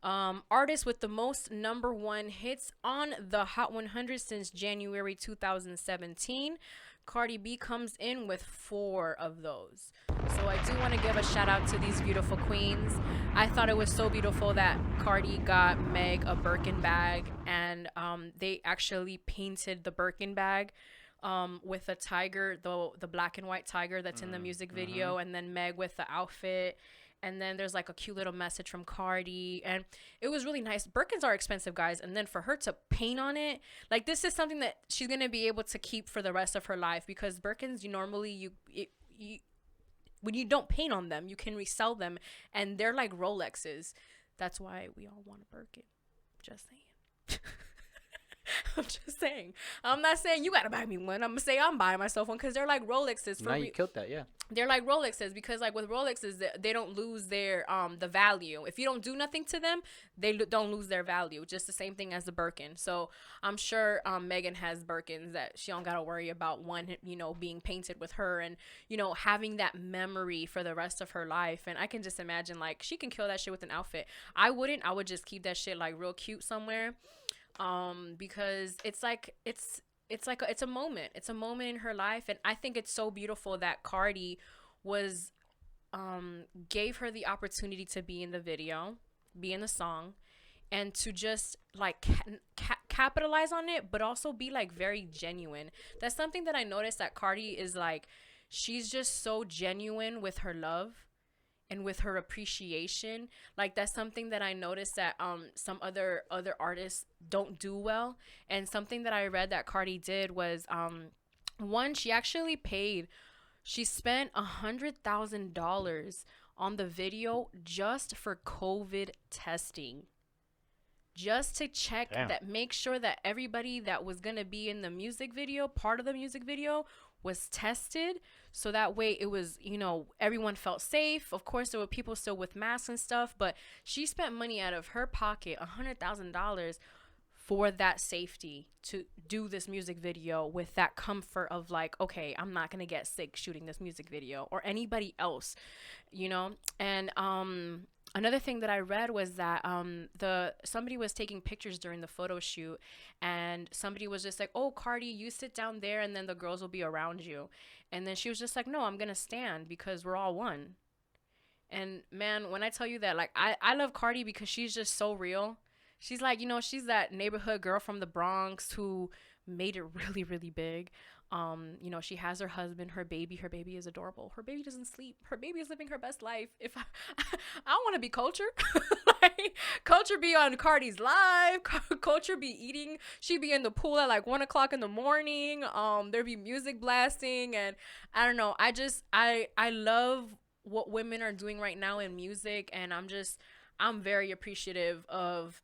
Artist with the most #1 hits on the Hot 100 since January 2017. Cardi B comes in with 4 of those. So I do want to give a shout out to these beautiful queens. I thought it was so beautiful that Cardi got Meg a Birkin bag, and they actually painted the Birkin bag with a tiger, the black and white tiger that's in the music video, and then Meg with the outfit. And then there's like a cute little message from Cardi, and it was really nice. Birkins are expensive, guys, and then for her to paint on it, like, this is something that she's gonna be able to keep for the rest of her life, because Birkins, you normally when you don't paint on them, you can resell them, and they're like Rolexes. That's why we all want a Birkin. Just saying. I'm just saying. I'm not saying you gotta buy me one. I'm gonna say I'm buying myself one, because they're like Rolexes. Now you killed that, yeah. They're like Rolexes, because like with Rolexes, they don't lose their the value. If you don't do nothing to them, they don't lose their value. Just the same thing as the Birkin. So I'm sure Megan has Birkins that she don't gotta worry about one, you know, being painted with her, and, you know, having that memory for the rest of her life. And I can just imagine, like, she can kill that shit with an outfit. I wouldn't. I would just keep that shit like real cute somewhere. Because it's a moment. It's a moment in her life, and I think it's so beautiful that Cardi was gave her the opportunity to be in the video, be in the song, and to just like capitalize on it, but also be like very genuine. That's something that I noticed that Cardi is like, she's just so genuine with her love and with her appreciation. Like, that's something that I noticed that some other artists don't do well. And something that I read that Cardi did was one, she spent $100,000 on the video just for COVID testing. Just to check that, make sure that everybody that was going to be in the music video, part of the music video, was tested. So that way it was, you know, everyone felt safe. Of course, there were people still with masks and stuff, but she spent money out of her pocket, $100,000, for that safety to do this music video with that comfort of like, okay, I'm not going to get sick shooting this music video, or anybody else, you know? And, another thing that I read was that somebody was taking pictures during the photo shoot, and somebody was just like, oh, Cardi, you sit down there and then the girls will be around you. And then she was just like, no, I'm going to stand because we're all one. And man, when I tell you that, like, I love Cardi because she's just so real. She's like, you know, she's that neighborhood girl from the Bronx who made it really, really big. You know, she has her husband, her baby is adorable. Her baby doesn't sleep. Her baby is living her best life. If I want to be Culture, like, Culture be on Cardi's live. Culture be eating. She be in the pool at like 1:00 in the morning. There be music blasting, and I don't know. I love what women are doing right now in music, and I'm very appreciative of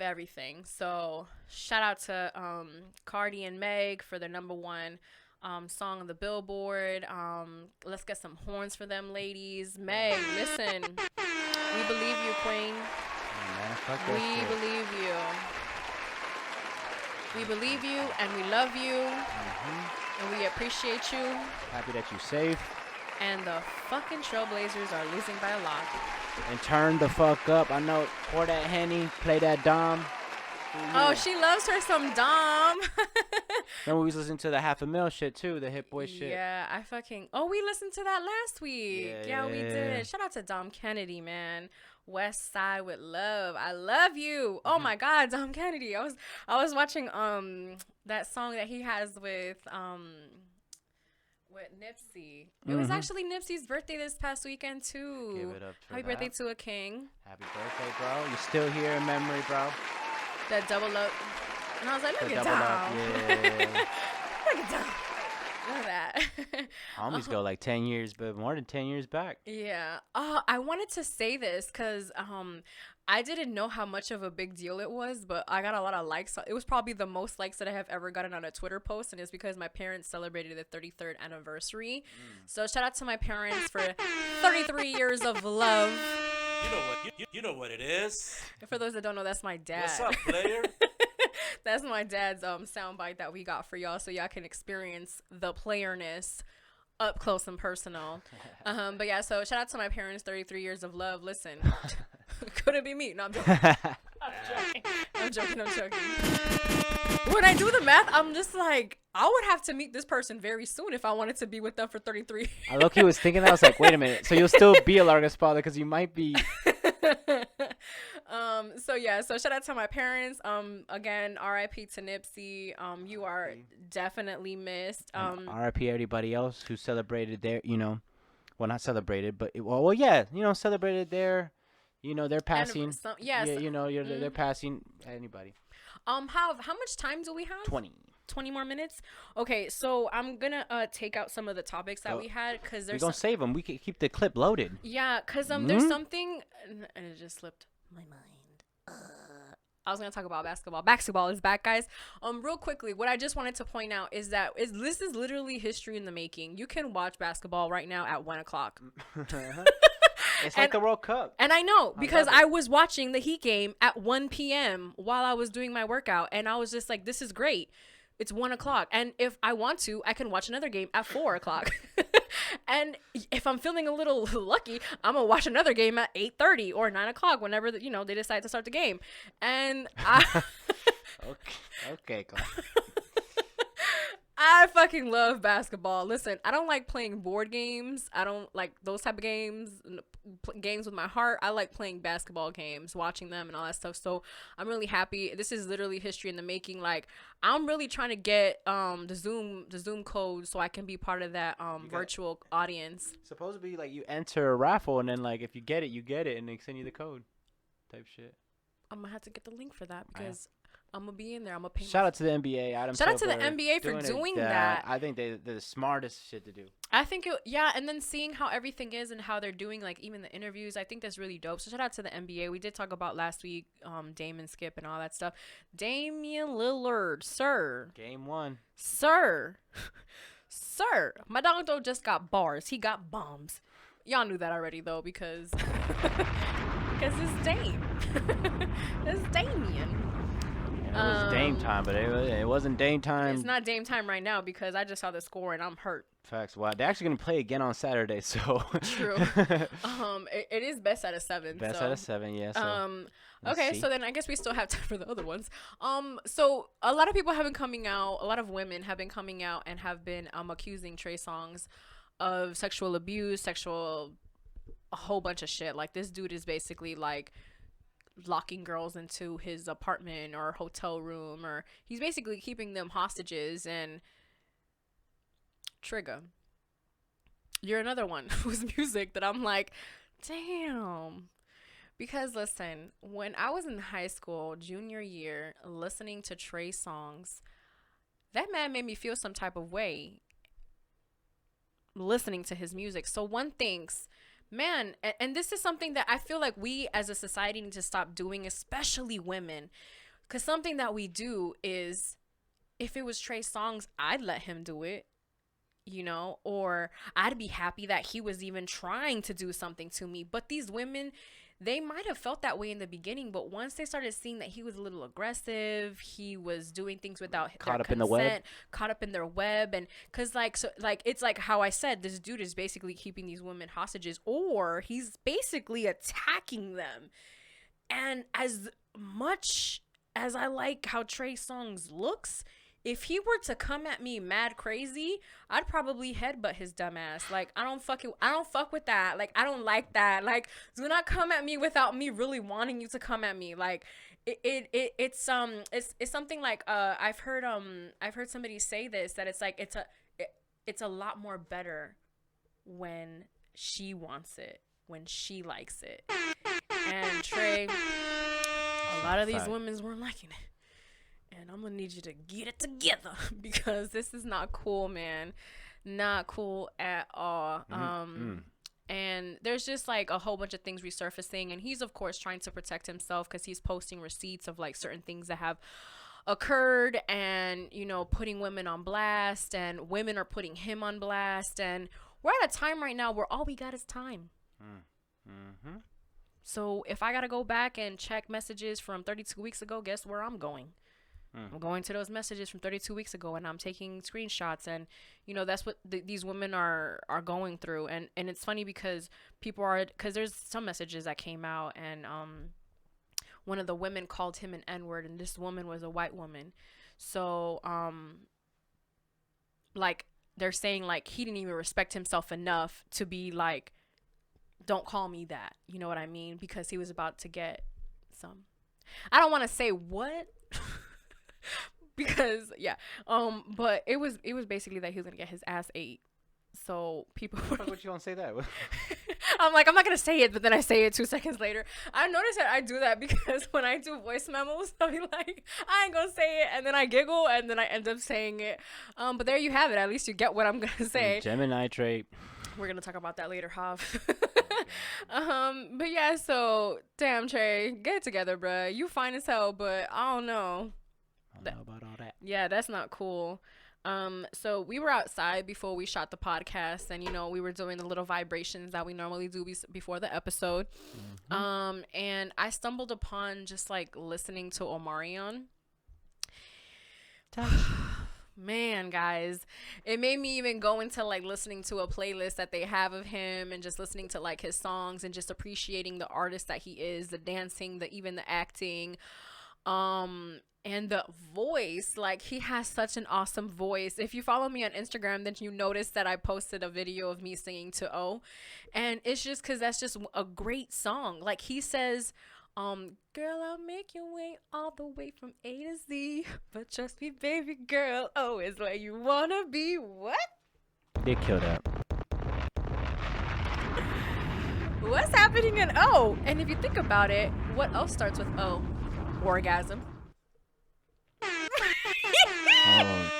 everything. So shout out to Cardi and Meg for their #1 song on the Billboard. Let's get some horns for them ladies. Meg, listen, we believe you, queen. We believe you. We believe you, and we love you, and we appreciate you. Happy that you're safe. And the fucking Trailblazers are losing by a lot. And turn the fuck up. I know. Pour that Henny. Play that Dom. Oh, she loves her some Dom. Then we was listening to the $500,000 shit too, the Hit Boy shit. Yeah, we listened to that last week. Yeah, we did. Shout out to Dom Kennedy, man. West Side with Love. I love you. Oh my God, Dom Kennedy. I was watching that song that he has with Nipsey. It was actually Nipsey's birthday this past weekend too. Give it up for Happy birthday to a king. Happy birthday, bro. You're still here in memory, bro. That double up. And I was like, look at Double Dom. up, yeah. Look at Dom. Look at that. Homies go like 10 years, but more than 10 years back. Yeah. I wanted to say this because I didn't know how much of a big deal it was, but I got a lot of likes. It was probably the most likes that I have ever gotten on a Twitter post, and it's because my parents celebrated the 33rd anniversary. So shout out to my parents for 33 years of love. You know what it is. For those that don't know, that's my dad. What's up, player? That's my dad's soundbite that we got for y'all, so y'all can experience the playerness up close and personal. But yeah, so shout out to my parents, 33 years of love. Listen, couldn't be me. No, I'm joking. I'm joking. When I do the math, I'm just like, I would have to meet this person very soon if I wanted to be with them for 33 years. I low-key was thinking that. I was like, wait a minute. So you'll still be a Larga's father because you might be. So yeah, so shout out to my parents. Again, RIP to Nipsey. You are definitely missed. RIP everybody else who celebrated their, well, not celebrated, but yeah, celebrated their passing. They're passing. Anybody. How much time do we have? 20 more minutes. Okay, so I'm gonna take out some of the topics that we had because we're gonna save them. We can keep the clip loaded. Yeah, because there's something, and it just slipped my mind. I was gonna talk about basketball. Basketball is back, guys. Real quickly, what I just wanted to point out is that this is literally history in the making. You can watch basketball right now at 1:00. It's like the World Cup. And I know because I was watching the Heat game at 1 p.m. while I was doing my workout, and I was just like, this is great. It's 1:00. And if I want to, I can watch another game at 4:00. And if I'm feeling a little lucky, I'm going to watch another game at 8:30 or 9:00 whenever, they decide to start the game. And Okay, Clark. I fucking love basketball. Listen, I don't like playing board games. I don't like those type of games, games with my heart. I like playing basketball games, watching them and all that stuff. So I'm really happy. This is literally history in the making. Like, I'm really trying to get the Zoom code so I can be part of that virtual audience. Supposedly, like, you enter a raffle and then, like, if you get it, and they send you the code type shit. I'm gonna have to get the link for that because I'm gonna be in there. I'm gonna pay. Shout out to the NBA. Adam Shout out to the Silver NBA for doing that. I think they're the smartest shit to do. I think and then seeing how everything is and how they're doing, like even the interviews, I think that's really dope. So shout out to the NBA. We did talk about last week, Dame and Skip and all that stuff. Damian Lillard, sir. Game 1. Sir. Sir. My dog though just got bars. He got bombs. Y'all knew that already though, because it's Dame. It's Damian. It was Dame time, but it wasn't Dame time. It's not Dame time right now because I just saw the score and I'm hurt. Facts. Wow, they're actually gonna play again on Saturday, so. True. It is best out of 7. Best so. out of 7, yeah. So okay, so then I guess we still have time for the other ones. So a lot of people have been coming out. A lot of women have been coming out and have been accusing Trey Songz of sexual abuse, a whole bunch of shit. Like this dude is basically like locking girls into his apartment or hotel room, or he's basically keeping them hostages. And Trigger, you're another one whose music that I'm like, damn. Because listen, when I was in high school, junior year, listening to Trey Songz, that man made me feel some type of way listening to his music. So one thinks, man, and this is something that I feel like we as a society need to stop doing, especially women. Because something that we do is, if it was Trey Songz, I'd let him do it, you know, or I'd be happy that he was even trying to do something to me. But these women, they might have felt that way in the beginning, but once they started seeing that he was a little aggressive, he was doing things without their consent, caught up in their web, and because it's like how I said, this dude is basically keeping these women hostages, or he's basically attacking them. And as much as I like how Trey Songz looks, if he were to come at me mad crazy, I'd probably headbutt his dumb ass. Like, I don't fuck with that. Like, I don't like that. Like, do not come at me without me really wanting you to come at me. Like, it's something like I've heard somebody say this, that it's like it's a lot more better when she wants it, when she likes it. And Trey, a lot of these women weren't liking it. And I'm gonna need you to get it together, because this is not cool, man. Not cool at all. And there's just like a whole bunch of things resurfacing, and he's of course trying to protect himself because he's posting receipts of like certain things that have occurred, and you know, putting women on blast, and women are putting him on blast. And we're at a time right now where all we got is time. So if I gotta go back and check messages from 32 weeks ago, guess where I'm going? I'm going to those messages from 32 weeks ago, and I'm taking screenshots, and you know, that's what these women are going through. And it's funny because because there's some messages that came out, and one of the women called him an N-word, and this woman was a white woman. So like they're saying like he didn't even respect himself enough to be like, don't call me that, you know what I mean? Because he was about to get some, I don't want to say what because but it was basically that he was gonna get his ass ate. So people Why would you don't say that? I'm like, I'm not gonna say it, but then I say it 2 seconds later. I noticed that I do that because when I do voice memos, I'll be like, I ain't gonna say it, and then I giggle, and then I end up saying it. But there you have it. At least you get what I'm gonna say. Gemini trait. We're gonna talk about that later, Hav. But yeah, so damn, Trey, get it together, bruh. You fine as hell, but I don't know. I don't know about all that. Yeah, that's not cool. So we were outside before we shot the podcast, and you know, we were doing the little vibrations that we normally do before the episode. And I stumbled upon just like listening to Omarion. Man, guys, it made me even go into like listening to a playlist that they have of him, and just listening to like his songs, and just appreciating the artist that he is, the dancing, even the acting, and the voice. Like, he has such an awesome voice. If you follow me on Instagram, then you notice that I posted a video of me singing to O, and it's just because that's just a great song. Like, he says, girl, I'll make you wait all the way from A to Z, but trust me, baby girl, O is where you wanna be. What? They killed that. What's happening in O? And if you think about it, what else starts with O? Orgasm. Oh,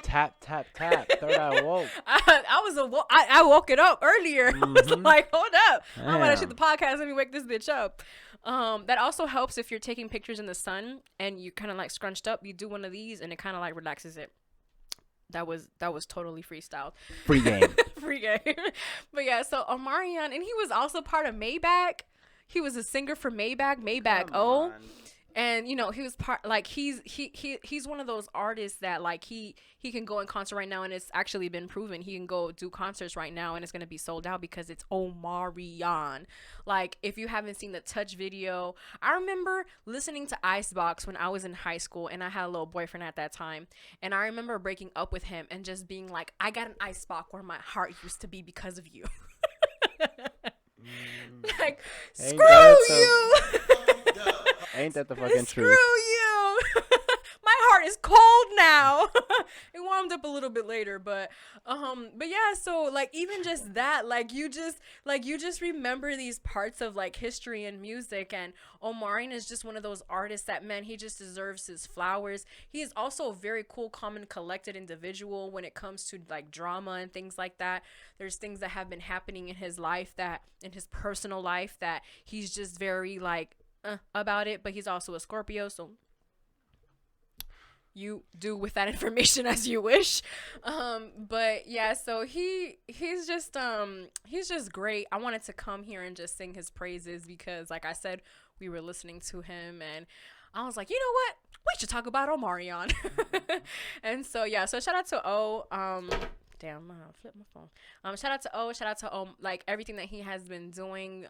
tap, tap, tap. Third eye woke. I woke it up earlier. I was like, hold up. I'm gonna shoot Damn. the podcast. Let me wake this bitch up. That also helps if you're taking pictures in the sun and you kind of like scrunched up. You do one of these and it kind of like relaxes it. That was totally freestyled. Free game. Free game. But yeah, so Omarion, and he was also part of Maybach. He was a singer for Maybach. And you know, he was part, like, he's one of those artists that like he can go in concert right now, and it's actually been proven he can go do concerts right now and it's gonna be sold out because it's Omarion. Like, if you haven't seen the Touch video, I remember listening to Icebox when I was in high school and I had a little boyfriend at that time, and I remember breaking up with him and just being like, I got an icebox where my heart used to be because of you. Like, Ain't screw that you. Ain't that the fucking Screw truth? you. My heart is cold now. It warmed up a little bit later, but yeah, so like even just that, like you just remember these parts of like history and music, and Omarion is just one of those artists that, man, he just deserves his flowers. He is also a very cool, calm, and collected individual when it comes to like drama and things like that. There's things that have been happening in his life, that in his personal life, that he's just very like about it, but he's also a Scorpio, so you do with that information as you wish. But yeah, so he's just great. I wanted to come here and just sing his praises because, like I said, we were listening to him and I was like, you know what, we should talk about Omarion. And so yeah, so shout out to O. Damn, I flipped my phone. Shout out to O. Shout out to O. Like everything that he has been doing.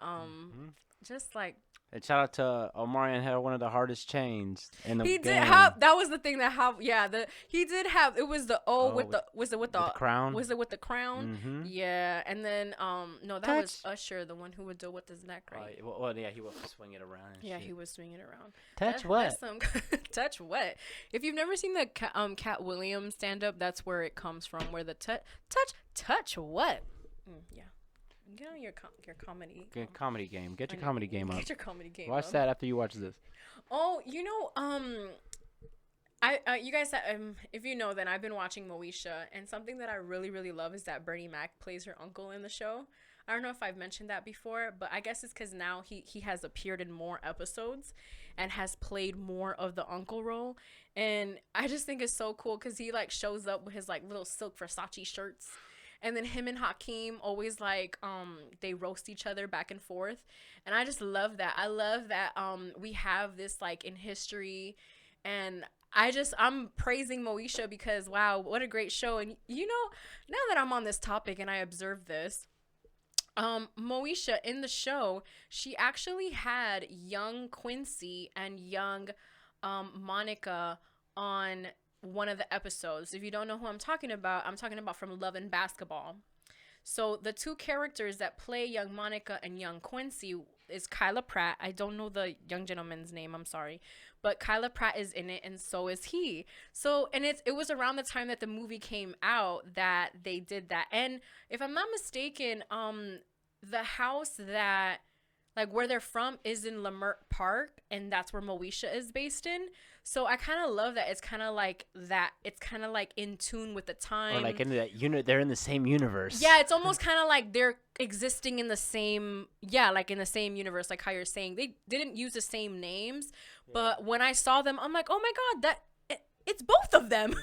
Just like. And shout out to Omarion, had one of the hardest chains in the He game. did have, that was the thing that he did have, it was the was it with the crown? Was it with the crown? Mm-hmm. Yeah, and then no, that was Usher, the one who would do with his neck, right? Well, yeah, he would swing it around. And Yeah, shit. he was swinging it around. Touch what? Touch what? If you've never seen the Cat Williams stand up, that's where it comes from. Where the touch what? Yeah. Get on your comedy. Get comedy game. Get your comedy game up. Get your comedy game Watch up. that after you watch this. Oh, you know, you guys, if you know, then I've been watching Moesha, and something that I really, really love is that Bernie Mac plays her uncle in the show. I don't know if I've mentioned that before, but I guess it's because now he has appeared in more episodes and has played more of the uncle role, and I just think it's so cool because he like shows up with his like little silk Versace shirts. And then him and Hakeem always like they roast each other back and forth, and I just love that. I love that we have this like in history, and I'm praising Moesha because wow, what a great show. And you know, now that I'm on this topic and I observed this, Moesha in the show, she actually had young Quincy and young Monica on one of the episodes. If you don't know who I'm talking about from Love and Basketball. So the two characters that play young Monica and young Quincy is Kyla Pratt. I don't know the young gentleman's name, I'm sorry, but Kyla Pratt is in it, and so is he. So, and it was around the time that the movie came out that they did that. And if I'm not mistaken, the house that like where they're from is in Leimert Park, and that's where Moesha is based in. So I kind of love that. It's kind of like that. It's kind of like in tune with the time. Or like in that unit, they're in the same universe. Yeah, it's almost kind of like they're existing in the same, like in the same universe, like how you're saying. They didn't use the same names, but when I saw them, I'm like, oh my God, it's both of them.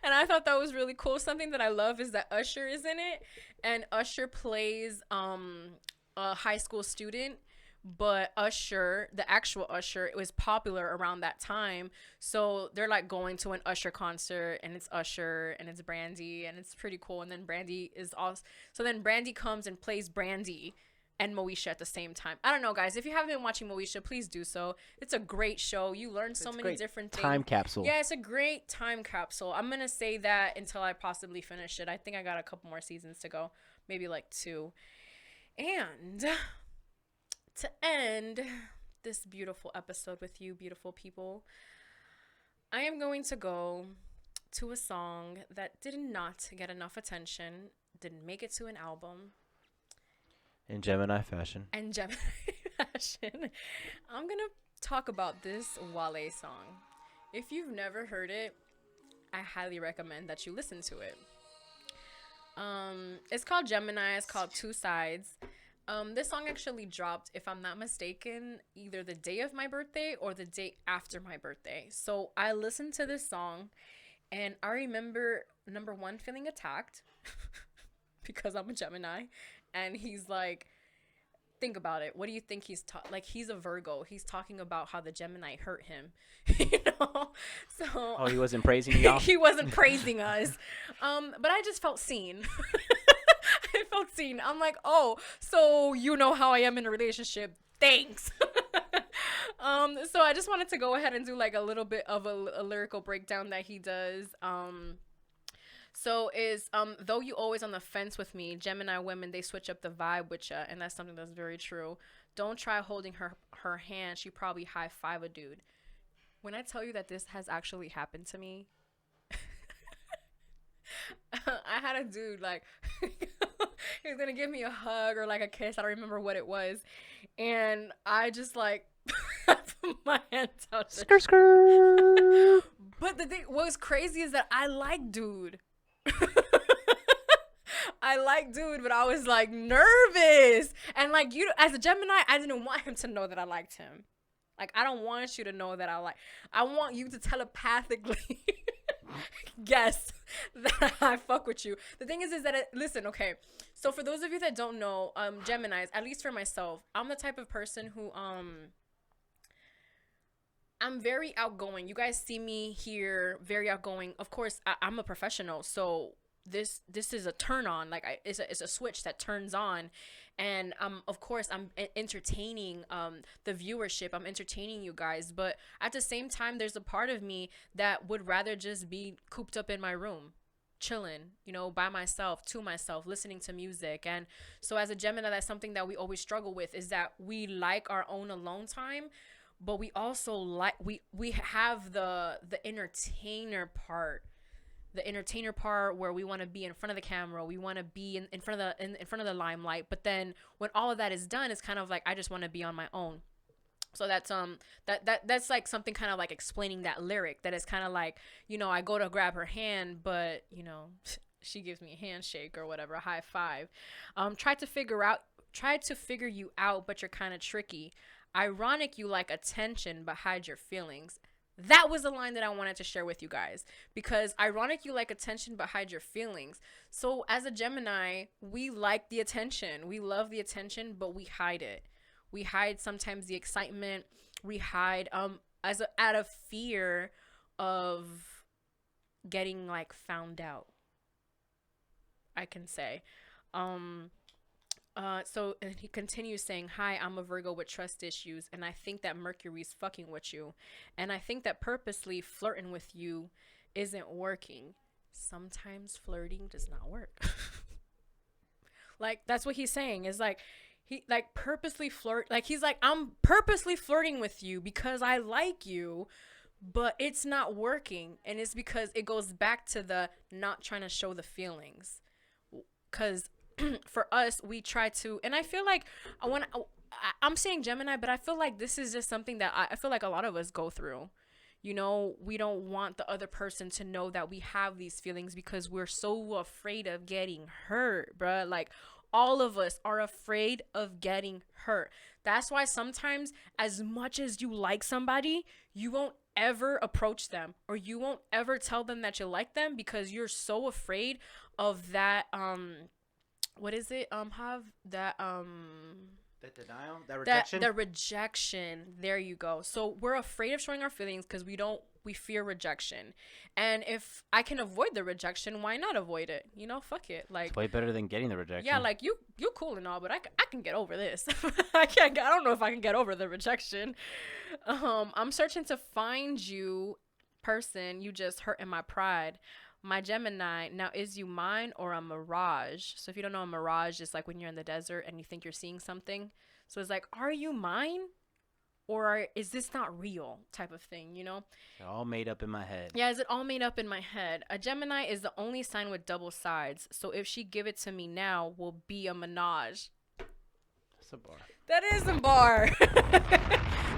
And I thought that was really cool. Something that I love is that Usher is in it, and Usher plays a high school student. But Usher, the actual Usher, it was popular around that time. So they're like going to an Usher concert, and it's Usher and it's Brandy, and it's pretty cool. And then Brandy is also, so then Brandy comes and plays Brandy and Moesha at the same time. I don't know, guys. If you haven't been watching Moesha, please do so. It's a great show. You learn so many different things. Time capsule. Yeah, it's a great time capsule. I'm going to say that until I possibly finish it. I think I got a couple more seasons to go, maybe like 2. And to end this beautiful episode with you, beautiful people, I am going to go to a song that did not get enough attention, didn't make it to an album. In Gemini fashion. And Gemini fashion. I'm going to talk about this Wale song. If you've never heard it, I highly recommend that you listen to it. It's called Gemini. It's called Two Sides. This song actually dropped, if I'm not mistaken, either the day of my birthday or the day after my birthday. So I listened to this song, and I remember, number one, feeling attacked because I'm a Gemini, and he's like, think about it. What do you think he's like? He's a Virgo. He's talking about how the Gemini hurt him, you know. So Oh, he wasn't praising y'all. he wasn't praising us, but I just felt seen. I felt seen. I'm like, oh, so you know how I am in a relationship. Thanks. So I just wanted to go ahead and do like a little bit of a lyrical breakdown that he does. So is though you always on the fence with me, Gemini women, they switch up the vibe with ya, and that's something that's very true. Don't try holding her hand. She probably high five a dude. When I tell you that this has actually happened to me, I had a dude like he was gonna give me a hug or like a kiss. I don't remember what it was, and I just like put my hands out. Skirt. But the thing, what's crazy is that I like dude. I like dude, but I was like nervous, and like you, as a Gemini, I didn't want him to know that I liked him. Like I don't want you to know that I want you to telepathically guess that I fuck with you. The thing is that listen, okay. So for those of you that don't know, Geminis, at least for myself, I'm the type of person who I'm very outgoing. You guys see me here, very outgoing. Of course, I'm a professional, so this is a turn on. Like it's a switch that turns on, and of course I'm entertaining the viewership. I'm entertaining you guys, but at the same time, there's a part of me that would rather just be cooped up in my room, chilling, you know, by myself, to myself, listening to music. And so as a Gemini, that's something that we always struggle with, is that we like our own alone time, but we also like we have the entertainer part. The entertainer part where we want to be in front of the camera, we want to be in front of the limelight, but then when all of that is done, it's kind of like I just want to be on my own. So that's that's like something kind of like explaining that lyric, that is kind of like, you know, I go to grab her hand, but you know, she gives me a handshake or whatever, a high five. Try to figure you out, but you're kind of tricky. Ironic, you like attention but hide your feelings. That was the line that I wanted to share with you guys, because ironic, you like attention but hide your feelings. So as a Gemini, we like the attention, we love the attention, but we hide it. We hide sometimes the excitement. We hide out of fear of getting like found out, I can say. So and he continues saying, hi, I'm a Virgo with trust issues, and I think that Mercury's fucking with you, and I think that purposely flirting with you isn't working. Sometimes flirting does not work. Like that's what he's saying, is like he like purposely flirt, like he's like, I'm purposely flirting with you because I like you, but it's not working. And it's because it goes back to the not trying to show the feelings, because for us, we try to, and I feel like I'm saying Gemini, but I feel like this is just something that I feel like a lot of us go through. You know, we don't want the other person to know that we have these feelings because we're so afraid of getting hurt, bruh. Like all of us are afraid of getting hurt. That's why sometimes, as much as you like somebody, you won't ever approach them, or you won't ever tell them that you like them, because you're so afraid of that what is it? Have that That denial, that rejection. The rejection. There you go. So we're afraid of showing our feelings because we fear rejection. And if I can avoid the rejection, why not avoid it? You know, fuck it. Like, it's way better than getting the rejection. yeah, like you cool and all, but I can get over this. I don't know if I can get over the rejection. I'm searching to find you, person. You just hurting my pride. My Gemini, now is you mine or a mirage? So if you don't know, a mirage is like when you're in the desert and you think you're seeing something. So it's like, are you mine or is this not real type of thing, you know? They're all made up in my head. Yeah, is it all made up in my head? A Gemini is the only sign with double sides. So if she give it to me now, will be a menage. That's a bar. That is a bar.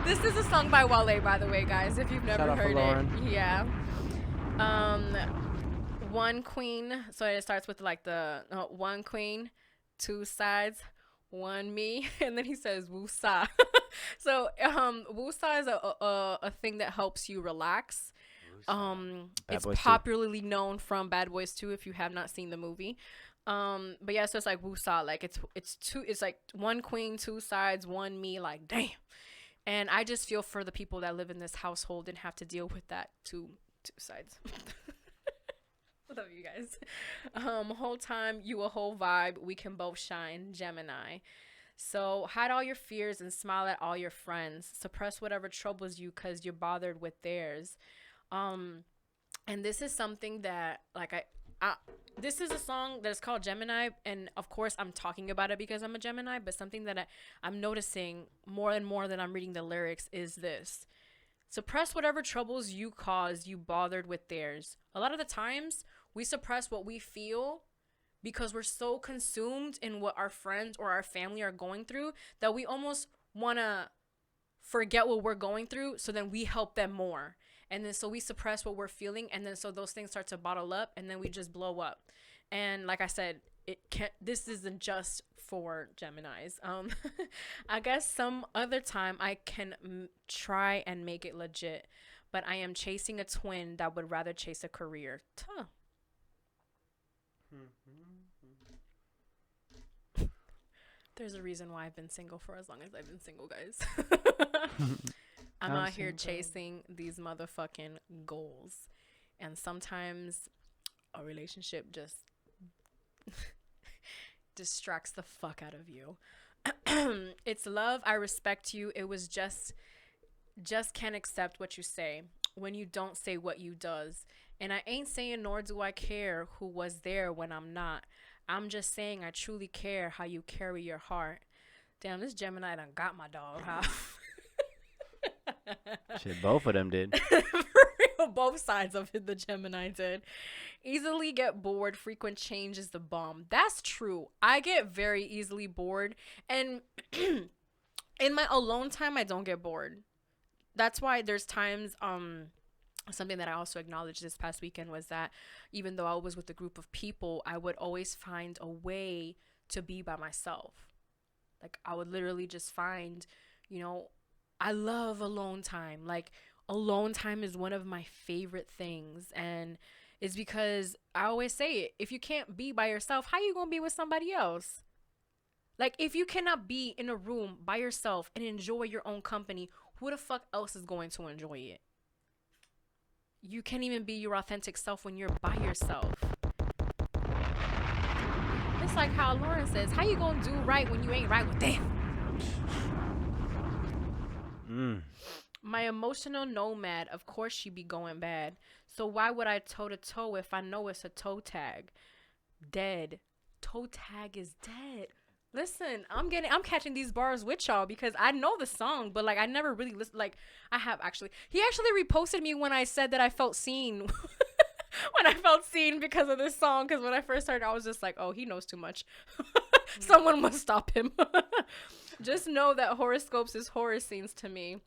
This is a song by Wale, by the way, guys, if you've never Shout out heard for Lauren. it. Yeah. Um, one queen. So it starts with like the one queen, two sides, one me, and then he says woosah. So woosah is a thing that helps you relax. Bad It's Boys 2. popularly known from Bad Boys 2 if you have not seen the movie. But yeah, so it's like woosah, like it's like one queen, two sides, one me, like damn. And I just feel for the people that live in this household and have to deal with that two sides. Love you guys. Whole time, you a whole vibe. We can both shine. Gemini. So hide all your fears and smile at all your friends. Suppress whatever troubles you because you're bothered with theirs. And this is something that like this is a song that's called Gemini, and of course I'm talking about it because I'm a Gemini, but something that I'm noticing more and more that I'm reading the lyrics is this. Suppress whatever troubles you cause, you bothered with theirs. A lot of the times we suppress what we feel because we're so consumed in what our friends or our family are going through that we almost want to forget what we're going through, so then we help them more. And then so we suppress what we're feeling, and then so those things start to bottle up, and then we just blow up. And like I said, this isn't just for Geminis. I guess some other time I can try and make it legit, but I am chasing a twin that would rather chase a career. Tuh. There's a reason why I've been single for as long as I've been single, guys. I'm out here chasing these motherfucking goals. And sometimes a relationship just distracts the fuck out of you. It's love. I respect you. It was just can't accept what you say when you don't say what you does. And I ain't saying nor do I care who was there when I'm not. I'm just saying I truly care how you carry your heart. Damn, this Gemini done got my dog, huh? Shit, both of them did. For real, both sides of it, the Gemini did. Easily get bored. Frequent change is the bomb. That's true. I get very easily bored. And in my alone time, I don't get bored. That's why there's times, something that I also acknowledged this past weekend was that even though I was with a group of people, I would always find a way to be by myself. Like I would literally just find, I love alone time. Like alone time is one of my favorite things. And it's because I always say it. If you can't be by yourself, how you going to be with somebody else? Like if you cannot be in a room by yourself and enjoy your own company, who the fuck else is going to enjoy it? You can't even be your authentic self when you're by yourself. It's like how Lauren says, how you gonna do right when you ain't right with them? My emotional nomad, of course she be going bad. So why would I toe to toe if I know it's a toe tag? Dead. Toe tag is dead. Listen, I'm catching these bars with y'all because I know the song, but like I never really listened. Like I have actually. He actually reposted me when I said that I felt seen. When I felt seen because of this song, because when I first started, I was just like, oh, he knows too much. Someone must stop him. Just know that horoscopes is horror scenes to me.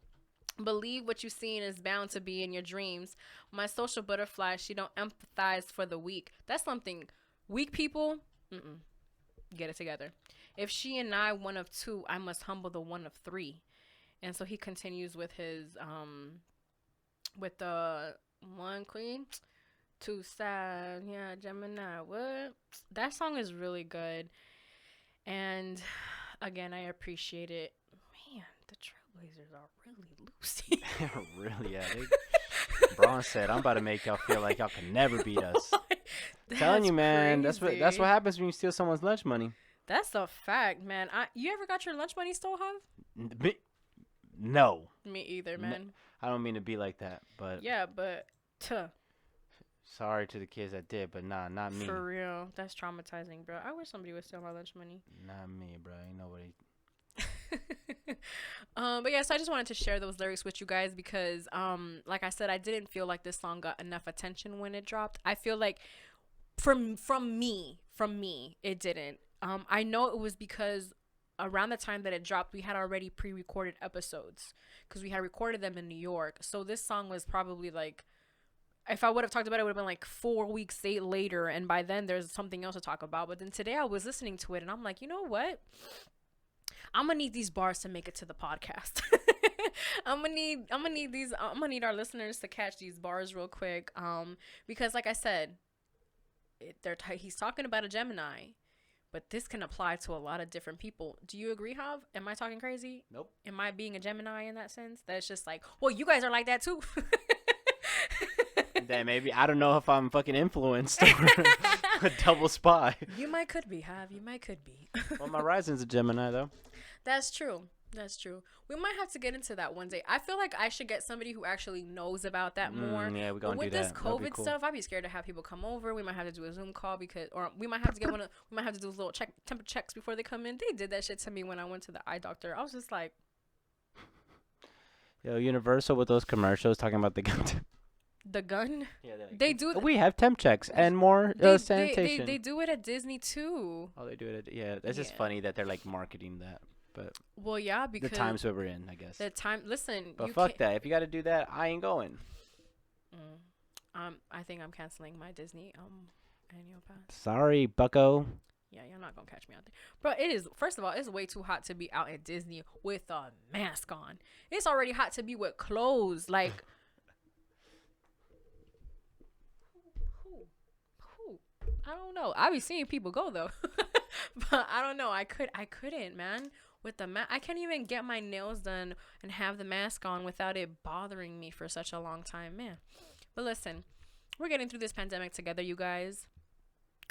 Believe what you've seen is bound to be in your dreams. My social butterfly, she don't empathize for the weak. That's something. Weak people, get it together. If she and I one of two, I must humble the one of three. And so he continues with his with the one queen, two sides, yeah, Gemini. What? That song is really good. And again, I appreciate it. Man, the Trailblazers are really loosey. Really, yeah. Braun said, I'm about to make y'all feel like y'all can never beat us. Telling you, man, that's what happens when you steal someone's lunch money. That's a fact, man. You ever got your lunch money stole, Hav? No. Me either, man. I don't mean to be like that, but yeah, but sorry to the kids that did, but nah, not me. For real, that's traumatizing, bro. I wish somebody would steal my lunch money. Not me, bro. Ain't nobody. But yeah, so I just wanted to share those lyrics with you guys because like I said, I didn't feel like this song got enough attention when it dropped. I feel like from me it didn't. I know it was because around the time that it dropped, we had already pre-recorded episodes because we had recorded them in New York. So this song was probably like if I would have talked about it, it would have been like 4 weeks later, and by then there's something else to talk about. But then today I was listening to it, and I'm like, you know what? I'm gonna need these bars to make it to the podcast. I'm gonna need our listeners to catch these bars real quick. Because like I said, he's talking about a Gemini, but this can apply to a lot of different people. Do you agree, Hav? Am I talking crazy? Nope. Am I being a Gemini in that sense? That it's just like, well, you guys are like that too. Then maybe I don't know if I'm fucking influenced or a double spy. You might could be, Hav. You might could be. Well, my rising's a Gemini though. That's true. That's true. We might have to get into that one day. I feel like I should get somebody who actually knows about that more. Yeah, we're gonna do that. But with this That'd be COVID cool. stuff, I'd be scared to have people come over. We might have to do a Zoom call or we might have to we might have to do little temperature checks before they come in. They did that shit to me when I went to the eye doctor. I was just like, Yo, Universal with those commercials talking about the gun. the gun. Yeah, They do. We have temp checks and more sanitation. They do it at Disney too. Oh, they do it. Yeah, it's just Yeah. funny that they're like marketing that, but Well, yeah, because the times that we're in, I guess. the time. Listen, But you fuck can't- that. If you got to do that, I ain't going. I think I'm canceling my Disney annual pass. Sorry, Bucko. Yeah, you're not gonna catch me out there. Bro, it is, first of all, it's way too hot to be out at Disney with a mask on. It's already hot to be with clothes. Like, who? I don't know. I be seeing people go though. But I don't know. I couldn't, man. With the I can't even get my nails done and have the mask on without it bothering me for such a long time, man. But listen, we're getting through this pandemic together, you guys.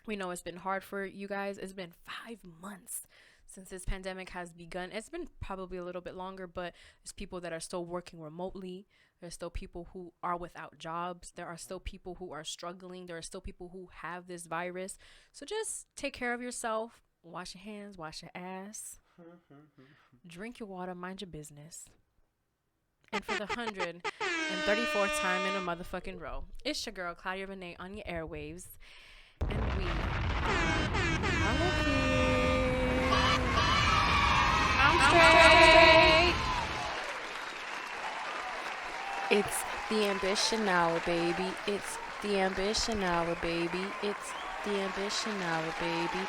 We know it's been hard for you guys. It's been 5 months since this pandemic has begun. It's been probably a little bit longer, but there's people that are still working remotely. There's still people who are without jobs. There are still people who are struggling. There are still people who have this virus. So just take care of yourself. Wash your hands, wash your ass. Drink your water, mind your business. And for the 134th time in a motherfucking row, it's your girl, Claudia Renee, on your airwaves. And we are I'm straight. It's the ambition hour, baby. It's the ambition hour, baby. It's the ambition hour, baby.